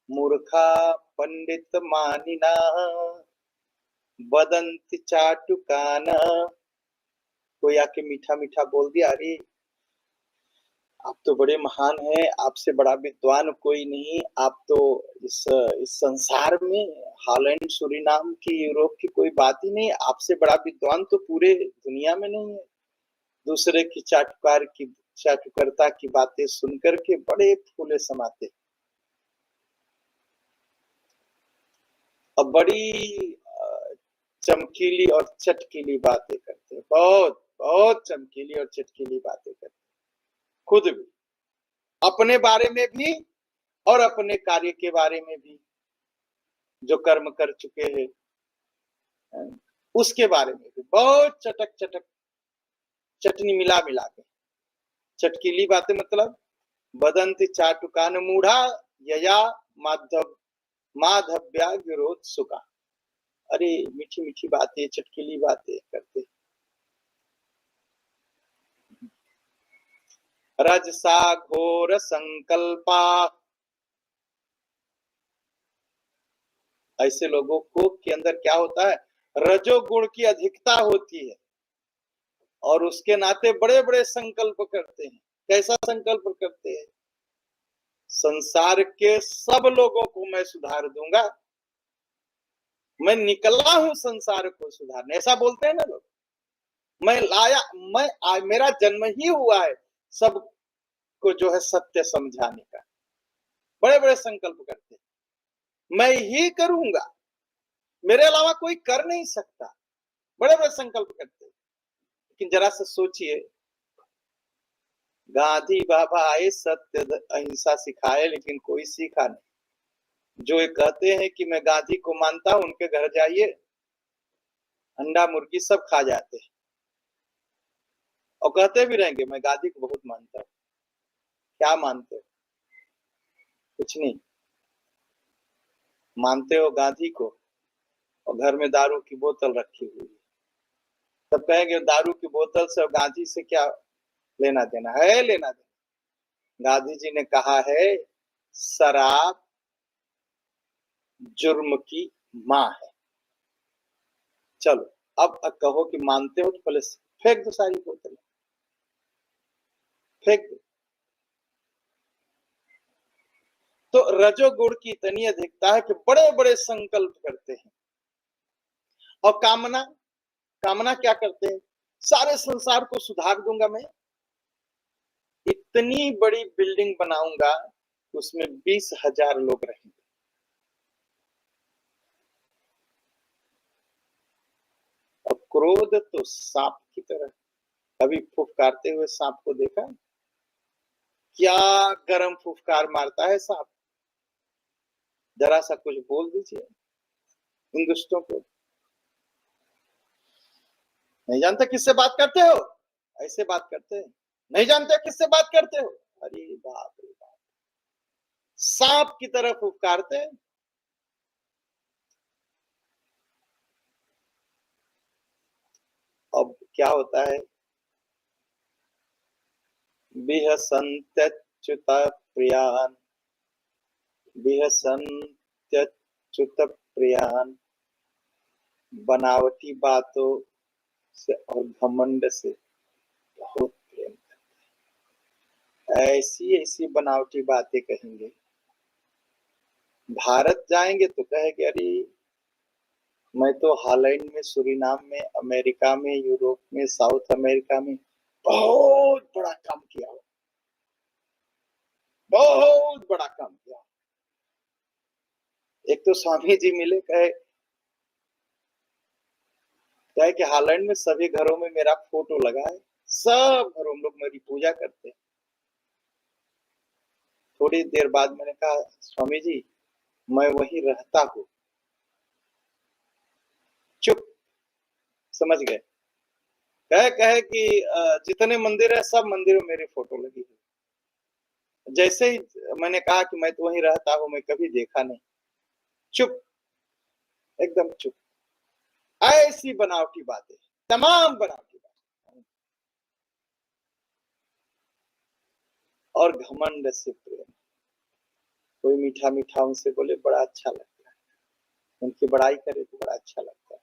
मूर्खा पंडित मानिना वदंती चाटुकान। कोई आके मीठा मीठा बोल दिया, अरे आप तो बड़े महान हैं, आपसे बड़ा विद्वान कोई नहीं, आप तो इस संसार में हॉलैंड सूरीनाम की यूरोप की कोई बात ही नहीं, आपसे बड़ा विद्वान तो पूरे दुनिया में नहीं है। दूसरे की चाटुकरता की बातें सुनकर के बड़े फूले समाते और बड़ी चमकीली और चटकीली बातें करते हैं। बहुत बहुत चमकीली और चटकीली बातें करते हैं, खुद भी, अपने बारे में भी और अपने कार्य के बारे में भी, जो कर्म कर चुके हैं उसके बारे में भी बहुत चटक चटक चटनी मिला मिला के चटकीली बातें, मतलब बदंत चाटुकान मूढ़ा यया माधव माधव्या विरोध सुखा। अरे मीठी मीठी बातें चटकीली बातें करते। रजसा घोर संकल्पा, ऐसे लोगों को के अंदर क्या होता है, रजोगुण की अधिकता होती है और उसके नाते बड़े बड़े संकल्प करते हैं। कैसा संकल्प करते हैं? संसार के सब लोगों को मैं सुधार दूंगा, मैं निकला हूं संसार को सुधारने, ऐसा बोलते हैं ना लोग। मैं लाया, मेरा जन्म ही हुआ है सबको जो है सत्य समझाने का। बड़े बड़े संकल्प करते हैं, मैं ही करूंगा, मेरे अलावा कोई कर नहीं सकता। बड़े बड़े संकल्प करते हैं। लेकिन जरा से सोचिए, गांधी बाबा आए, सत्य अहिंसा सिखाए, लेकिन कोई सीखा नहीं। जो ये कहते हैं कि मैं गांधी को मानता हूं, उनके घर जाइए, अंडा मुर्गी सब खा जाते हैं और कहते भी रहेंगे मैं गांधी को बहुत मानता हूं। क्या मानते हो? कुछ नहीं। मानते हो गांधी को और घर में दारू की बोतल रखी हुई है। तब कहेंगे दारू की बोतल से और गांधी से क्या लेना देना है? लेना देना। गांधी जी ने कहा है शराब जुर्म की मां है। चलो, अब कहो कि मानते हो तो पहले फेंक दो सारी बोतल, फेंक दो। तो रजोगुण की इतनी अधिकता है कि बड़े बड़े संकल्प करते हैं। और कामना, कामना क्या करते हैं, सारे संसार को सुधार दूंगा मैं, इतनी बड़ी बिल्डिंग बनाऊंगा उसमें 20,000 लोग रहेंगे। और क्रोध तो सांप की तरह, कभी फुफकारते हुए सांप को देखा, क्या गरम फुफकार मारता है सांप, जरा सा कुछ बोल दीजिए इन दुष्टों को, नहीं जानते किससे बात करते हो, ऐसे बात करते हैं, नहीं जानते किससे बात करते हो, अरे बाप रे बाप, सांप की तरह फुफकारते हैं। अब क्या होता है, विहसन्त्यच्युत प्रियान, विहसन्त्यच्युत प्रियान, बनावटी बातों से और घमंड से बहुत प्रेम करते हैं। ऐसी ऐसी बनावटी बातें कहेंगे, भारत जाएंगे तो कहेंगे अरे मैं तो हॉलैंड में, सूरीनाम में, अमेरिका में, यूरोप में, साउथ अमेरिका में बहुत बड़ा काम किया, बहुत बड़ा काम किया। एक तो स्वामी जी मिले, कहे कि हॉलैंड में सभी घरों में मेरा फोटो लगा है, सब घरों में लोग मेरी पूजा करते हैं। थोड़ी देर बाद मैंने कहा स्वामी जी मैं वहीं रहता हूँ। चुप, समझ गए, कहे कि जितने मंदिर है सब मंदिरों में मेरी फोटो लगी है। जैसे ही मैंने कहा कि मैं तो वहीं रहता हूँ, मैं कभी देखा नहीं, चुप, एकदम चुप। ऐसी बनावटी बातें, तमाम बनावटी बातें, और घमंड से प्रेम। कोई मीठा मीठा उनसे बोले बड़ा अच्छा लगता है, उनकी बड़ाई करे तो बड़ा अच्छा लगता है।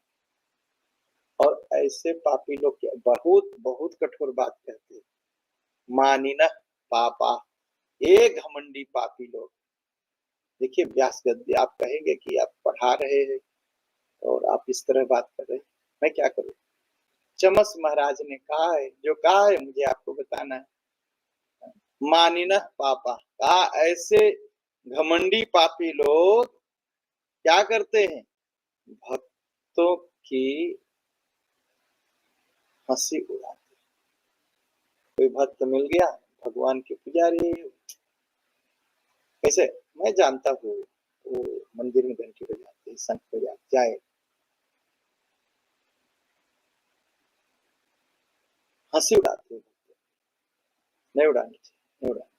और ऐसे पापी लोग क्या बहुत बहुत कठोर बात कहते हैं, मानिना पापा, एक घमंडी पापी लोग। देखिए व्यास गद्य आप कहेंगे कि आप पढ़ा रहे हैं और आप इस तरह बात कर रहे हैं, मैं क्या करूं। चमस महाराज ने कहा है, जो कहा है मुझे आपको बताना है, मानिना पापा, कहा ऐसे घमंडी पापी लोग क्या करते हैं, भक्तों की हंसी उड़ाते। कोई भक्त मिल गया भगवान के पुजारी, कैसे, मैं जानता हूँ वो मंदिर में घंटी बजाते, शंख बजाते, जाए, हंसी उड़ाते, नहीं उड़ानी चाहिए, नहीं उड़ानी।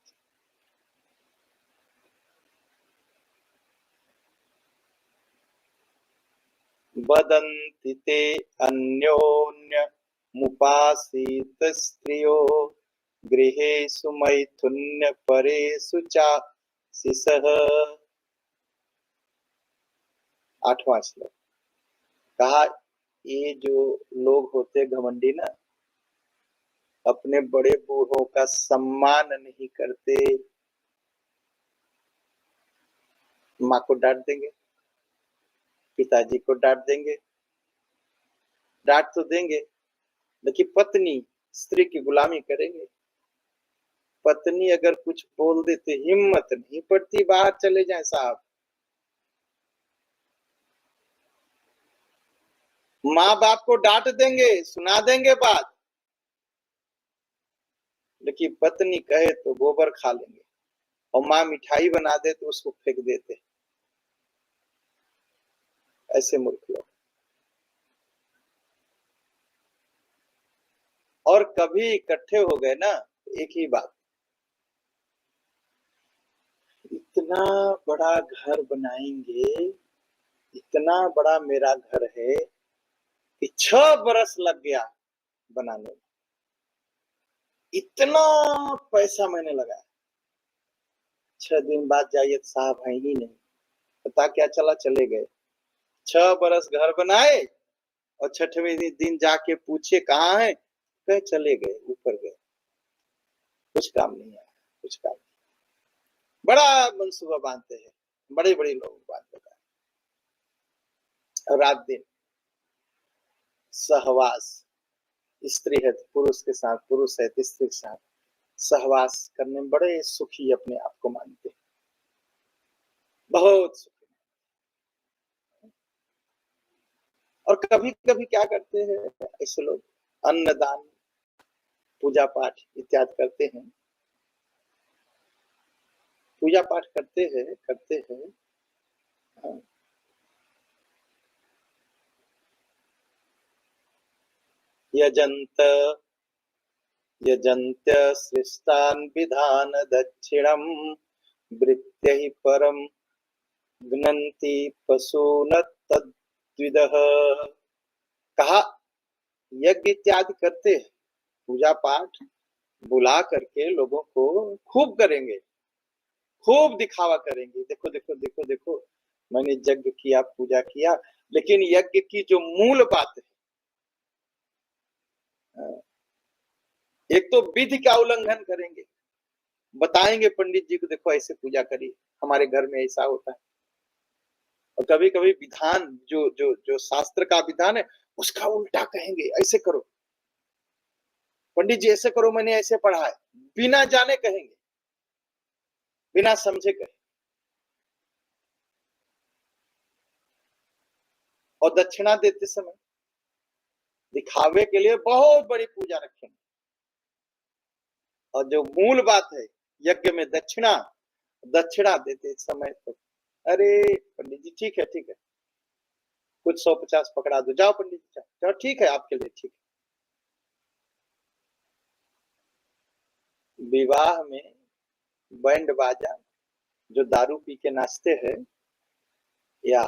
वदन्ति ते अन्योन्यमुपासीत स्त्रियो गृहेषु मैथुन्य परेषु चाशिषः। 8वां श्लोक, कहा ये जो लोग होते घमंडी ना, अपने बड़े बूढ़ों का सम्मान नहीं करते, माँ को डांट देंगे, पिताजी को डांट देंगे, डांट तो देंगे, लेकिन पत्नी स्त्री की गुलामी करेंगे। पत्नी अगर कुछ बोल देते हिम्मत नहीं पड़ती बाहर चले जाए साहब, माँ बाप को डांट देंगे, सुना देंगे बात, लेकिन पत्नी कहे तो गोबर खा लेंगे, और माँ मिठाई बना दे तो उसको फेंक देते। ऐसे मूर्ख लोग। और कभी इकट्ठे हो गए ना, एक ही बात, इतना बड़ा घर बनाएंगे, इतना बड़ा मेरा घर है कि 6 बरस लग गया बनाने में, इतना पैसा मैंने लगाया। 6 दिन बाद जाइए साहब है ही नहीं, पता क्या चला, चले गए। 6 बरस घर बनाए और छठवें दिन जाके पूछे कहाँ है, कहे चले गए, ऊपर गए, कुछ काम नहीं आया, कुछ काम नहीं। बड़ा मनसूबा बांधते हैं, बड़े बड़े लोग बात बताए। रात दिन सहवास, स्त्री है पुरुष के साथ, पुरुष है स्त्री के साथ सहवास करने में बड़े सुखी अपने आप को मानते हैं, बहुत सुखी। और कभी कभी क्या करते हैं ऐसे लोग, अन्नदान, पूजा पाठ इत्यादि करते हैं, पूजा पाठ करते हैं। यजंत यजन्त्य सृष्टान विधान दक्षिणम वृत्ति परम घ्नन्ति पशून तद्विदः। कहा यज्ञ इत्यादि करते हैं, पूजा पाठ बुला करके लोगों को खूब करेंगे, खूब दिखावा करेंगे, देखो देखो देखो देखो मैंने यज्ञ किया, पूजा किया। लेकिन यज्ञ की जो मूल बात है, एक तो विधि का उल्लंघन करेंगे, बताएंगे पंडित जी को देखो ऐसे पूजा करिए, हमारे घर में ऐसा होता है। और कभी कभी विधान जो जो जो शास्त्र का विधान है उसका उल्टा कहेंगे, ऐसे करो पंडित जी, ऐसे करो, मैंने ऐसे पढ़ा है, बिना जाने कहेंगे, बिना समझे कहेंगे। और दक्षिणा देते समय दिखावे के लिए बहुत बड़ी पूजा रखेंगे। और जो मूल बात है यज्ञ में दक्षिणा, दक्षिणा देते समय तो अरे पंडित जी ठीक है ठीक है, कुछ 150 पकड़ा दो, जाओ पंडित जी जाओ, ठीक है आपके लिए ठीक है। विवाह में बैंड बाजा जो दारू पी के नाचते हैं, या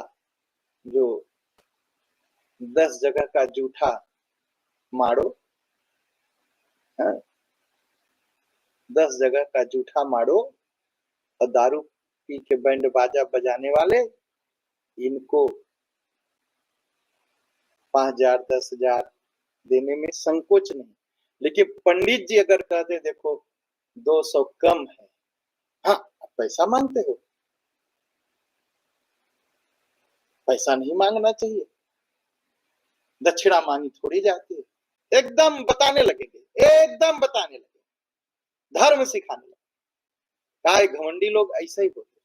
जो 10 जगह का जूठा मारो, 10 जगह का जूठा मारो और दारू पी के बैंड बाजा बजाने वाले, इनको 5,000 10,000 देने में संकोच नहीं। लेकिन पंडित जी अगर कहते देखो 200 कम है, हाँ पैसा मांगते हो, पैसा नहीं मांगना चाहिए, दक्षिणा मांगी थोड़ी जाती है, एकदम बताने लगेंगे, एकदम बताने लगेंगे, धर्म सिखाने लगेंगे। काय घमंडी लोग ऐसे ही होते,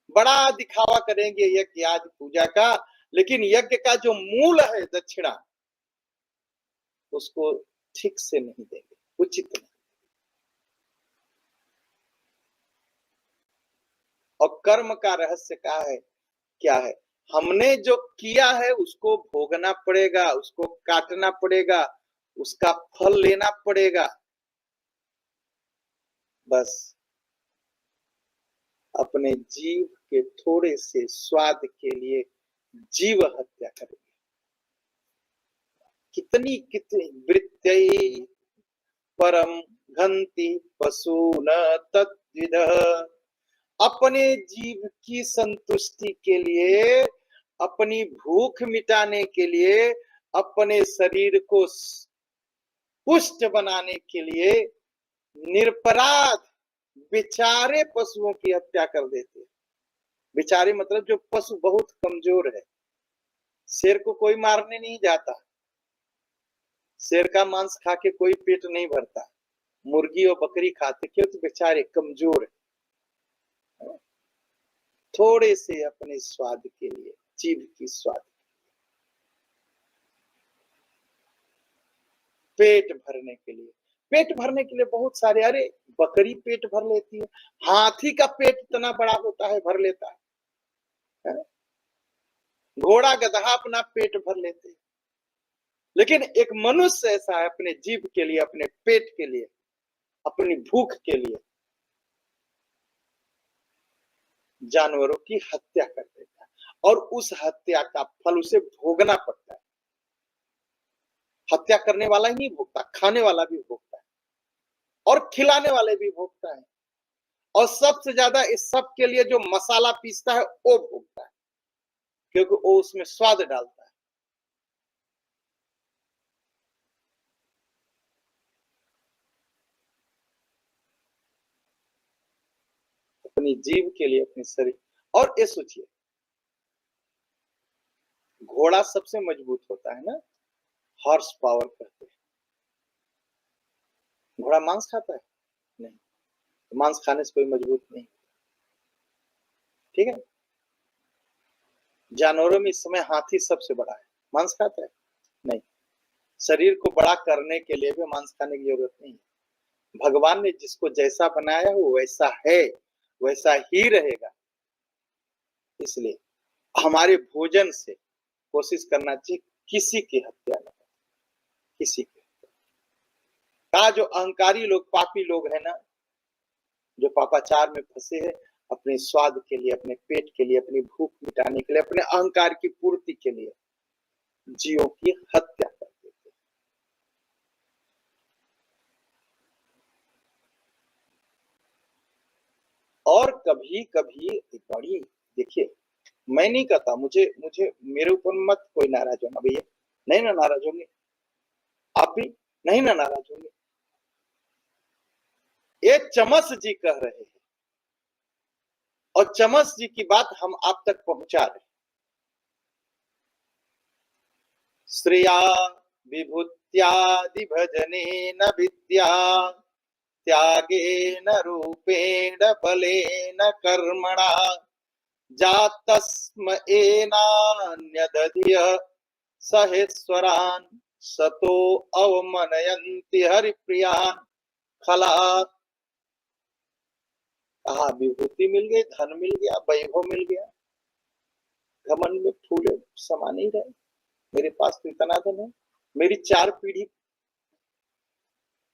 बड़ा दिखावा करेंगे यज्ञ आदि पूजा का, लेकिन यज्ञ का जो मूल है दक्षिणा, उसको ठीक से नहीं देंगे, उचित नहीं। और कर्म का रहस्य क्या है, हमने जो किया है उसको भोगना पड़ेगा, उसको काटना पड़ेगा, उसका फल लेना पड़ेगा। बस अपने जीव के थोड़े से स्वाद के लिए जीव हत्या करेंगे। कितनी कितनी वृत्ति परम घंति पशून तद्विदः। अपने जीव की संतुष्टि के लिए, अपनी भूख मिटाने के लिए, अपने शरीर को पुष्ट बनाने के लिए निरपराध बेचारे पशुओं की हत्या कर देते हैं। बेचारे मतलब जो पशु बहुत कमजोर है, शेर को कोई मारने नहीं जाता, शेर का मांस खा के कोई पेट नहीं भरता, मुर्गी और बकरी खाते क्यों, तो बेचारे कमजोर है। थोड़े से अपने स्वाद के लिए, जीभ की स्वाद, पेट भरने के लिए, पेट भरने के लिए बहुत सारे, अरे बकरी पेट भर लेती है, हाथी का पेट इतना बड़ा होता है, भर लेता है, घोड़ा गधा अपना पेट भर लेते हैं। लेकिन एक मनुष्य ऐसा है, अपने जीभ के लिए, अपने पेट के लिए, अपनी भूख के लिए जानवरों की हत्या कर देता है, और उस हत्या का फल उसे भोगना पड़ता है। हत्या करने वाला ही नहीं भोगता, खाने वाला भी भोगता है, और खिलाने वाले भी भोगता है, और सबसे ज्यादा इस सब के लिए जो मसाला पीसता है वो भोगता है, क्योंकि वो उसमें स्वाद डालता है। अपनी जीव के लिए, अपने शरीर। और ये सोचिए, घोड़ा सबसे मजबूत होता है ना, हॉर्स पावर कहते हैं। घोड़ा मांस खाता है? नहीं, मांस खाने से कोई मजबूत नहीं। ठीक है, जानवरों में इस समय हाथी सबसे बड़ा है, मांस खाता है? नहीं। शरीर को बड़ा करने के लिए भी मांस खाने की जरूरत नहीं है। भगवान ने जिसको जैसा बनाया हो वैसा है, वैसा ही रहेगा। इसलिए हमारे भोजन से कोशिश करना चाहिए किसी की हत्या न हो, किसी की। का जो अहंकारी लोग, पापी लोग हैं ना, जो पापाचार में फंसे हैं, अपने स्वाद के लिए, अपने पेट के लिए, अपनी भूख मिटाने के लिए, अपने अहंकार की पूर्ति के लिए जीवों की हत्या कर देते हैं। और कभी कभी बड़ी, देखिए, मैं नहीं कहता, मुझे मुझे मेरे ऊपर मत कोई नाराज होना भैया, नहीं ना नाराज होंगे, आप भी नहीं ना नाराज होंगे। ये चमस जी कह रहे हैं और चमस जी की बात हम आप तक पहुंचा रहे। श्रेया विभूत्यादि भजने न विद्या त्यागेन रूपेण बलेन कर्मणा जातस्म एनान्यदधिय सहेश्वरान् सतो अवमनयन्ति हरिप्रियान् खला। कहा विभूति मिल गई, धन मिल गया, वैभव मिल गया, घमंड में फूले समा नहीं रहे। मेरे पास तो इतना धन है, मेरी 4 पीढ़ी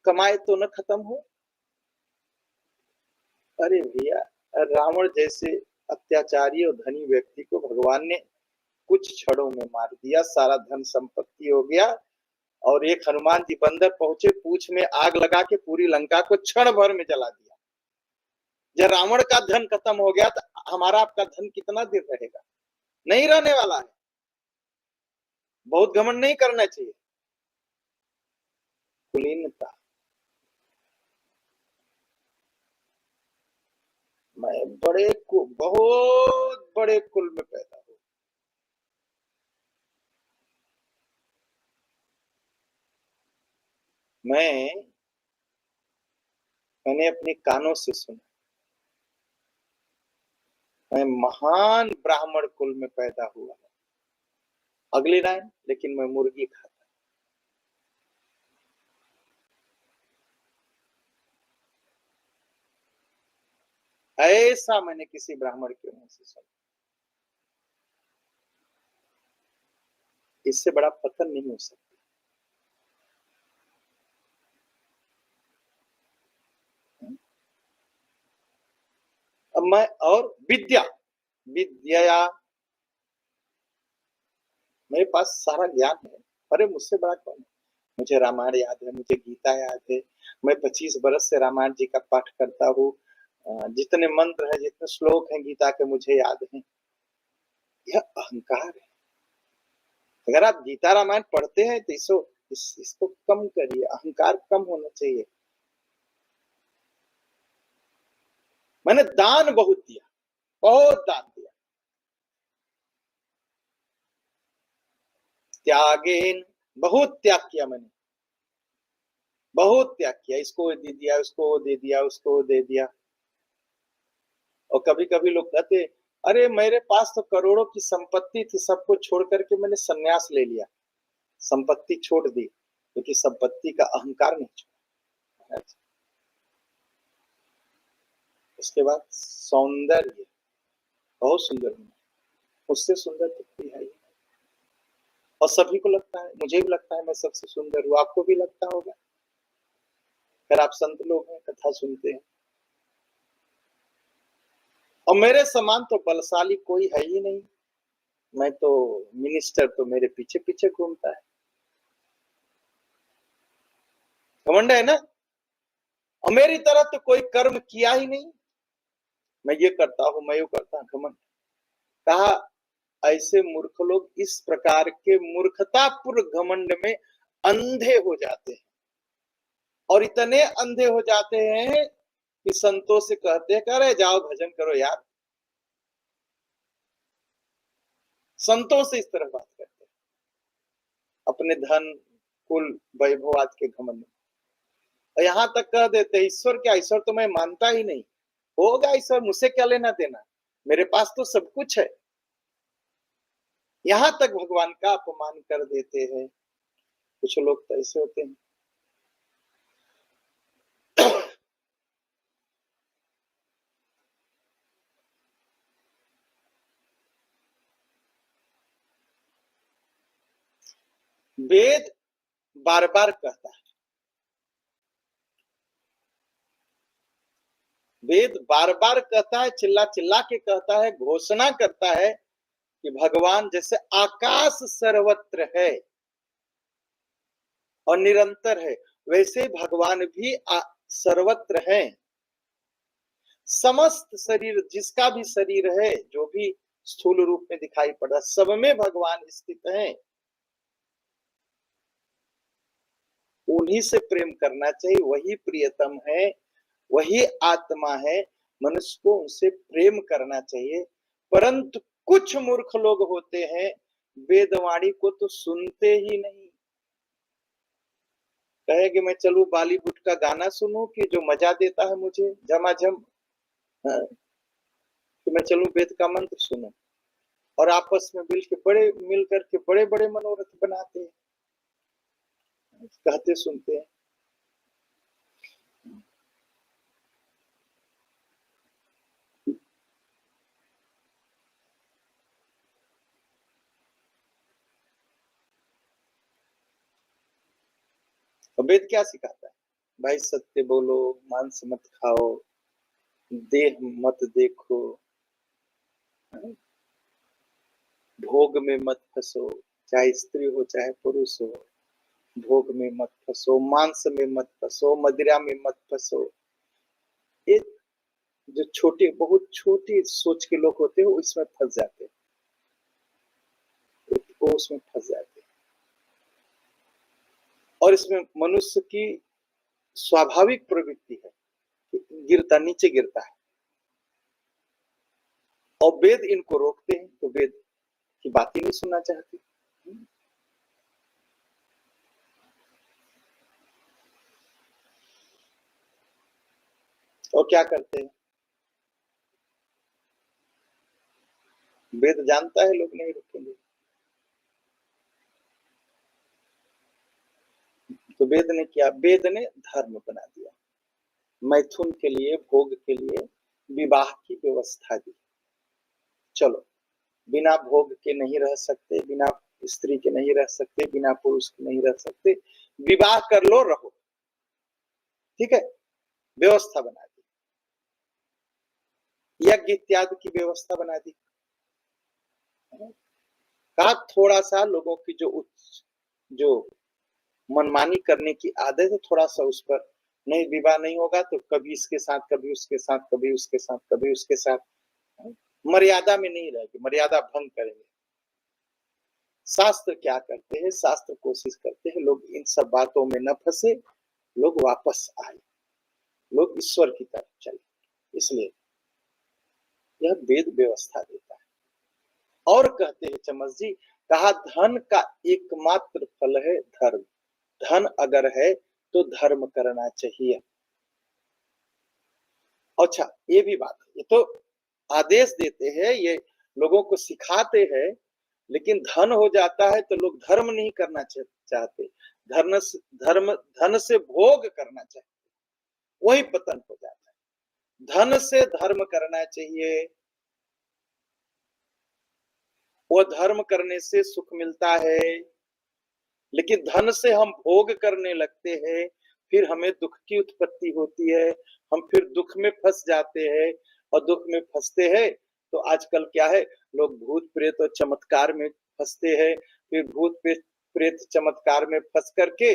कमाए तो न खत्म हो। अरे भैया, रावण जैसे अत्याचारी और धनी व्यक्ति को भगवान ने कुछ क्षणों में मार दिया, सारा धन संपत्ति हो गया। और एक हनुमान जी बंदर पहुंचे, पूछ में आग लगा के पूरी लंका को क्षण भर में जला दिया। जब रावण का धन खत्म हो गया तो हमारा आपका धन कितना देर रहेगा? नहीं रहने वाला है। बहुत घमंड नहीं करना चाहिए। कुलीनता, मैं बहुत बड़े कुल में पैदा हूं। मैंने अपने कानों से सुना, मैं महान ब्राह्मण कुल में पैदा हुआ। अगली लाइन, लेकिन मैं मुर्गी खाता। ऐसा मैंने किसी ब्राह्मण के मुंह से सुना। इससे बड़ा पतन नहीं हो सकता। अब मैं, और विद्या, विद्या, मेरे पास सारा ज्ञान है। अरे मुझसे बड़ा कौन है? मुझे रामायण याद है, मुझे गीता याद है। मैं 25 बरस से रामायण जी का पाठ करता हूँ। जितने मंत्र हैं, जितने श्लोक हैं गीता के, मुझे याद हैं। यह अहंकार है। अगर आप गीता रामायण पढ़ते हैं तो इसको कम करिए। अहंकार कम होना चाहिए। मैंने दान बहुत दिया, बहुत दान दिया। त्यागेन, बहुत त्याग किया मैंने, बहुत त्याग किया। इसको दे दिया, उसको दे दिया, उसको दे दिया। और कभी कभी लोग कहते, अरे मेरे पास तो करोड़ों की संपत्ति थी, सबको छोड़ करके मैंने संन्यास ले लिया, संपत्ति छोड़ दी, क्योंकि संपत्ति का अहंकार नहीं छोड़ा। उसके बाद सौंदर्य, बहुत सुंदर हूं, उससे सुंदर तो कोई है ही। और सभी को लगता है, मुझे भी लगता है मैं सबसे सुंदर हूँ, आपको भी लगता होगा। अगर आप संत लोग हैं, कथा सुनते हैं। और मेरे समान तो बलशाली कोई है ही नहीं। मैं तो मिनिस्टर तो मेरे पीछे पीछे घूमता है। घमंड है ना। और मेरी तरह तो कोई कर्म किया ही नहीं। मैं ये करता हूं, मैं ये करता हूं, घमंड। कहा ऐसे मूर्ख लोग इस प्रकार के मूर्खतापूर्ण घमंड में अंधे हो जाते हैं। और इतने अंधे हो जाते हैं कि संतों से कहते हैं, कह रहे जाओ भजन करो यार। संतों से इस तरह बात करते हैं, अपने धन कुल वैभव आदि के घमंड में। और यहां तक कह देते ईश्वर क्या, ईश्वर तो मैं मानता ही नहीं, होगा ईश्वर, मुझसे क्या लेना देना, मेरे पास तो सब कुछ है। यहां तक भगवान का अपमान कर देते हैं। कुछ लोग तो ऐसे होते हैं। वेद बार बार कहता है, वेद बार बार कहता है, चिल्ला चिल्ला के कहता है, घोषणा करता है कि भगवान जैसे आकाश सर्वत्र है और निरंतर है, वैसे भगवान भी सर्वत्र है। समस्त शरीर, जिसका भी शरीर है, जो भी स्थूल रूप में दिखाई पड़ रहा, सब में भगवान स्थित है। उन्हीं से प्रेम करना चाहिए, वही प्रियतम है, वही आत्मा है। मनुष्य को उनसे प्रेम करना चाहिए। परंतु कुछ मूर्ख लोग होते हैं, वेदवाणी को तो सुनते ही नहीं। कहे कि मैं चलूं बॉलीवुड का गाना सुनूं कि जो मजा देता है मुझे झमाझम, कि मैं चलूं वेद का मंत्र सुनूं। और आपस में मिल करके बड़े बड़े मनोरथ बनाते हैं, कहते सुनते हैं। वेद क्या सिखाता है? भाई सत्य बोलो, मांस मत खाओ, देह मत देखो, भोग में मत फंसो, चाहे स्त्री हो चाहे पुरुष हो, भोग में मत फंसो, मांस में मत फंसो, मदिरा में मत फंसो। ये जो छोटे, बहुत छोटी सोच के लोग होते हैं, वो इसमें फंस जाते हैं, वो उसमें फंस जाते हैं। और इसमें मनुष्य की स्वाभाविक प्रवृत्ति है कि गिरता, नीचे गिरता है। और वेद इनको रोकते हैं, तो वेद की बात ही नहीं सुनना चाहते। और क्या करते हैं? वेद जानता है लोग नहीं रोकेंगे, तो वेद ने क्या, वेद ने धर्म बना दिया। मैथुन के लिए, भोग के लिए विवाह की व्यवस्था दी। चलो, बिना भोग के नहीं रह सकते, बिना स्त्री के नहीं रह सकते, बिना पुरुष के नहीं रह सकते, विवाह कर लो, रहो। ठीक है, व्यवस्था बना दी, यज्ञ इत्यादि की व्यवस्था बना दी। कहा थोड़ा सा लोगों की जो मनमानी करने की आदत है, थोड़ा सा उस पर, नहीं विवाह नहीं होगा तो कभी इसके साथ, कभी उसके साथ, कभी उसके साथ, कभी उसके साथ, मर्यादा में नहीं रहेगी, मर्यादा भंग करेंगे। शास्त्र क्या करते हैं? शास्त्र कोशिश करते हैं लोग इन सब बातों में न फंसे, लोग वापस आए, लोग ईश्वर की तरफ चले। इसलिए यह वेद व्यवस्था देता है। और कहते हैं चमस जी, कहा धन का एकमात्र फल है धर्म। धन अगर है तो धर्म करना चाहिए। अच्छा, ये भी बात है, ये तो आदेश देते हैं, ये लोगों को सिखाते हैं। लेकिन धन हो जाता है तो लोग धर्म नहीं करना चाहते, धन से भोग करना चाहते, वही पतन हो जाता है। धन से धर्म करना चाहिए, वो धर्म करने से सुख मिलता है। लेकिन धन से हम भोग करने लगते हैं, फिर हमें दुख की उत्पत्ति होती है, हम फिर दुख में फंस जाते हैं। और दुख में फंसते हैं तो आजकल क्या है, लोग भूत प्रेत और चमत्कार में फंसते हैं। फिर भूत प्रेत चमत्कार में फंस करके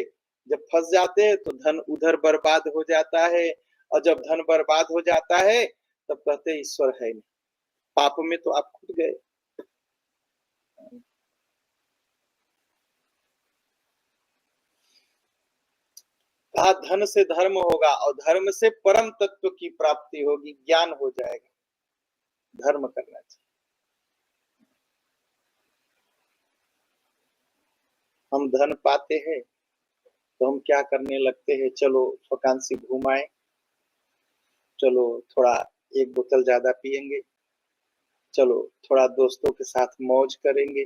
जब फंस जाते हैं तो धन उधर बर्बाद हो जाता है। और जब धन बर्बाद हो जाता है तब कहते ईश्वर है नहीं, पाप में तो आप खुद गए। कहा धन से धर्म होगा और धर्म से परम तत्व की प्राप्ति होगी, ज्ञान हो जाएगा। धर्म करना चाहिए। हम धन पाते हैं तो हम क्या करने लगते हैं, चलो फकांसी घुमाएं, चलो थोड़ा एक बोतल ज्यादा पिएंगे, चलो थोड़ा दोस्तों के साथ मौज करेंगे।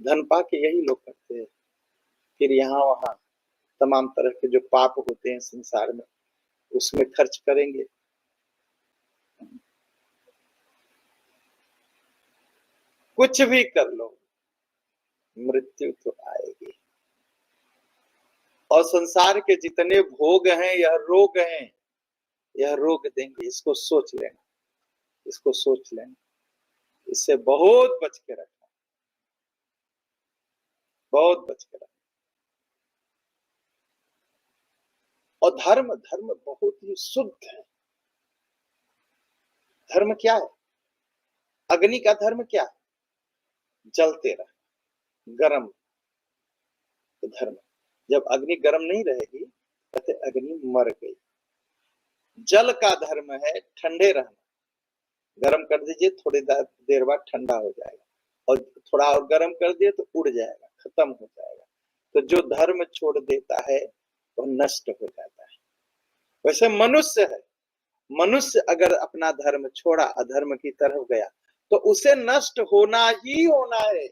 धन पा के यही लोग करते हैं। फिर यहाँ वहां तमाम तरह के जो पाप होते हैं संसार में, उसमें खर्च करेंगे। कुछ भी कर लो, मृत्यु तो आएगी। और संसार के जितने भोग हैं, यह रोग हैं, यह रोग देंगे। इसको सोच लेना, इसको सोच लेना, इससे बहुत बच के रखना, बहुत बच के रखना। और धर्म, धर्म बहुत ही शुद्ध है। धर्म क्या है? अग्नि का धर्म क्या है? जलते रह, गर्म तो धर्म। जब अग्नि गर्म नहीं रहेगी, कहते अग्नि मर गई। जल का धर्म है ठंडे रहना। गर्म कर दीजिए, थोड़ी देर बाद ठंडा हो जाएगा, और थोड़ा और गर्म कर दिए तो उड़ जाएगा, खत्म हो जाएगा। तो जो धर्म छोड़ देता है वह नष्ट हो जाता है। वैसे मनुष्य है, मनुष्य अगर अपना धर्म छोड़ा, अधर्म की तरफ गया, तो उसे नष्ट होना ही होना है।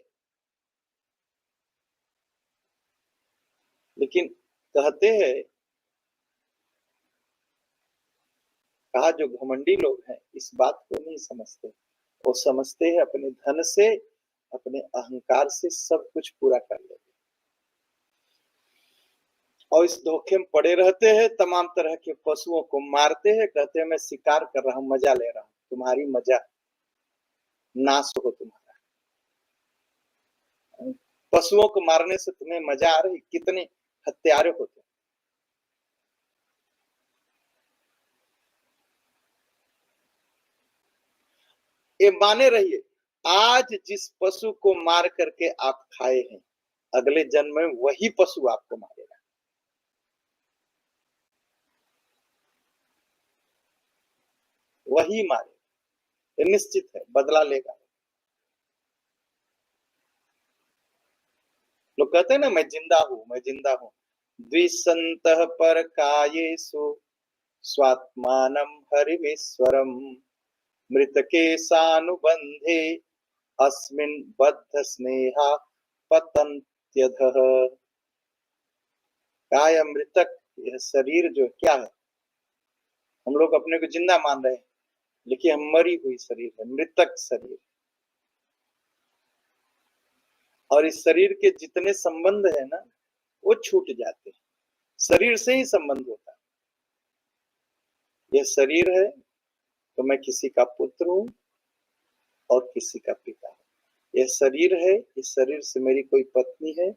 लेकिन कहते हैं, कहा जो घमंडी लोग हैं इस बात को नहीं समझते। वो समझते हैं अपने धन से, अपने अहंकार से सब कुछ पूरा कर लेंगे, और इस धोखे में पड़े रहते हैं। तमाम तरह के पशुओं को मारते हैं, कहते हैं मैं शिकार कर रहा हूं, मजा ले रहा हूं। तुम्हारी मजा, नाश हो तुम्हारा। पशुओं को मारने से तुम्हें मजा आ रही? कितने हत्यारे होते। ये माने रहिए, आज जिस पशु को मार करके आप खाए हैं, अगले जन्म में वही पशु आपको मारेगा। वही मारेगा, ये निश्चित है, बदला लेगा। लोग कहते हैं ना, मैं जिंदा हूं, मैं जिंदा हूं। द्विसंतः पर कायेषु स्वात्मानं हरिमीश्वरम् मृतके सानुबंधे अस्मिन् बद्ध स्नेहा पतन्त्यधः। काय मृतक, यह शरीर जो क्या है, हम लोग अपने को जिंदा मान रहे हैं, लेकिन हम मरी हुई शरीर है, मृतक शरीर। और इस शरीर के जितने संबंध है ना, वो छूट जाते हैं। शरीर से ही संबंध होता है। यह शरीर है तो मैं किसी का पुत्र हूं और किसी का पिता हूं। यह शरीर है, इस शरीर से मेरी कोई पत्नी है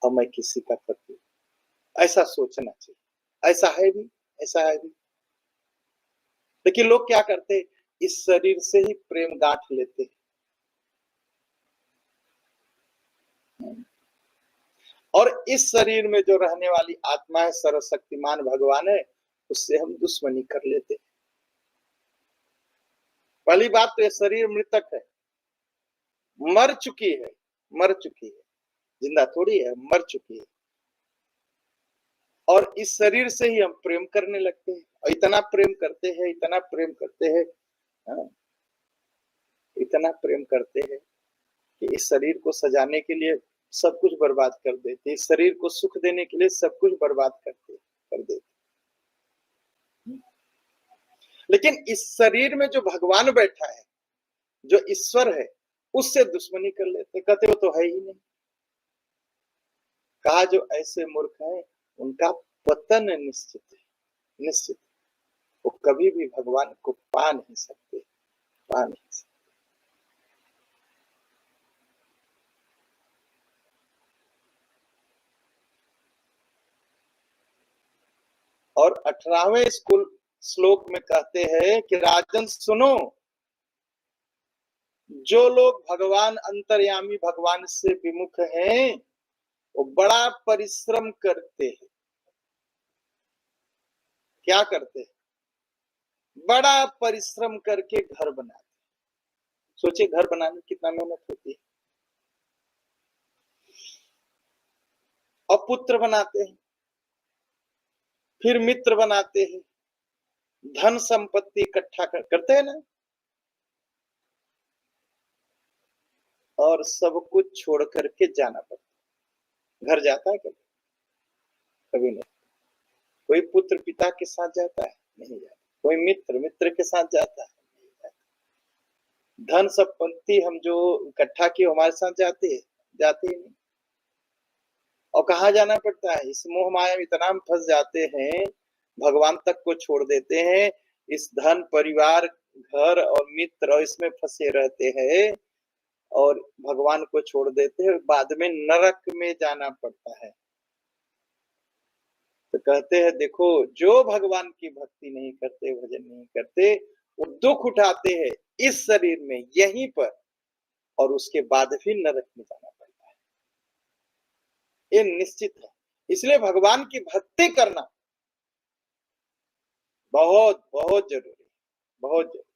और मैं किसी का पति हूं। ऐसा सोचना चाहिए। ऐसा है भी, ऐसा है भी। लेकिन लोग क्या करते हैं, इस शरीर से ही प्रेम गांठ लेते हैं, और इस शरीर में जो रहने वाली आत्मा है, सर्वशक्तिमान भगवान है, उससे हम दुश्मनी कर लेते हैं। पहली बात तो ये शरीर मृतक है, मर चुकी है, मर चुकी है, जिंदा थोड़ी है, मर चुकी है। और इस शरीर से ही हम प्रेम करने लगते हैं, और इतना प्रेम करते हैं, इतना प्रेम करते हैं, हाँ, इतना प्रेम करते हैं कि इस शरीर को सजाने के लिए सब कुछ बर्बाद कर देते, इस शरीर को सुख देने के लिए सब कुछ बर्बाद कर देते। लेकिन इस शरीर में जो भगवान बैठा है, जो ईश्वर है, उससे दुश्मनी कर लेते, कहते वो तो है ही नहीं। कहा जो ऐसे मूर्ख हैं उनका पतन निश्चित है, निश्चित। वो कभी भी भगवान को पा नहीं सकते, पा नहीं सकते। और 18वें स्कूल श्लोक में कहते हैं कि राजन सुनो, जो लोग भगवान अंतर्यामी भगवान से विमुख हैं, वो बड़ा परिश्रम करते हैं, क्या करते हैं, बड़ा परिश्रम करके घर बनाते। सोचिए घर बनाने में कितना मेहनत होती है। और पुत्र बनाते हैं, फिर मित्र बनाते हैं, धन संपत्ति इकट्ठा करते हैं ना, और सब कुछ छोड़ करके जाना पड़ता। घर जाता है कभी? कभी नहीं। कोई पुत्र पिता के साथ जाता है? नहीं जाता। कोई मित्र मित्र के साथ जाता है? नहीं जाता। धन संपत्ति हम जो इकट्ठा किए हमारे साथ जाते हैं? जाते ही नहीं। और कहाँ जाना पड़ता है? इस मोह माया में इतना हम फंस जाते हैं, भगवान तक को छोड़ देते हैं, इस धन परिवार घर और मित्र और इसमें फंसे रहते हैं और भगवान को छोड़ देते हैं, बाद में नरक में जाना पड़ता है। तो कहते हैं देखो, जो भगवान की भक्ति नहीं करते, भजन नहीं करते, वो दुख उठाते हैं इस शरीर में यहीं पर, और उसके बाद भी नरक में जाना पड़ता है। ये निश्चित है। इसलिए भगवान की भक्ति करना बहुत बहुत जरूरी, बहुत जरूरी।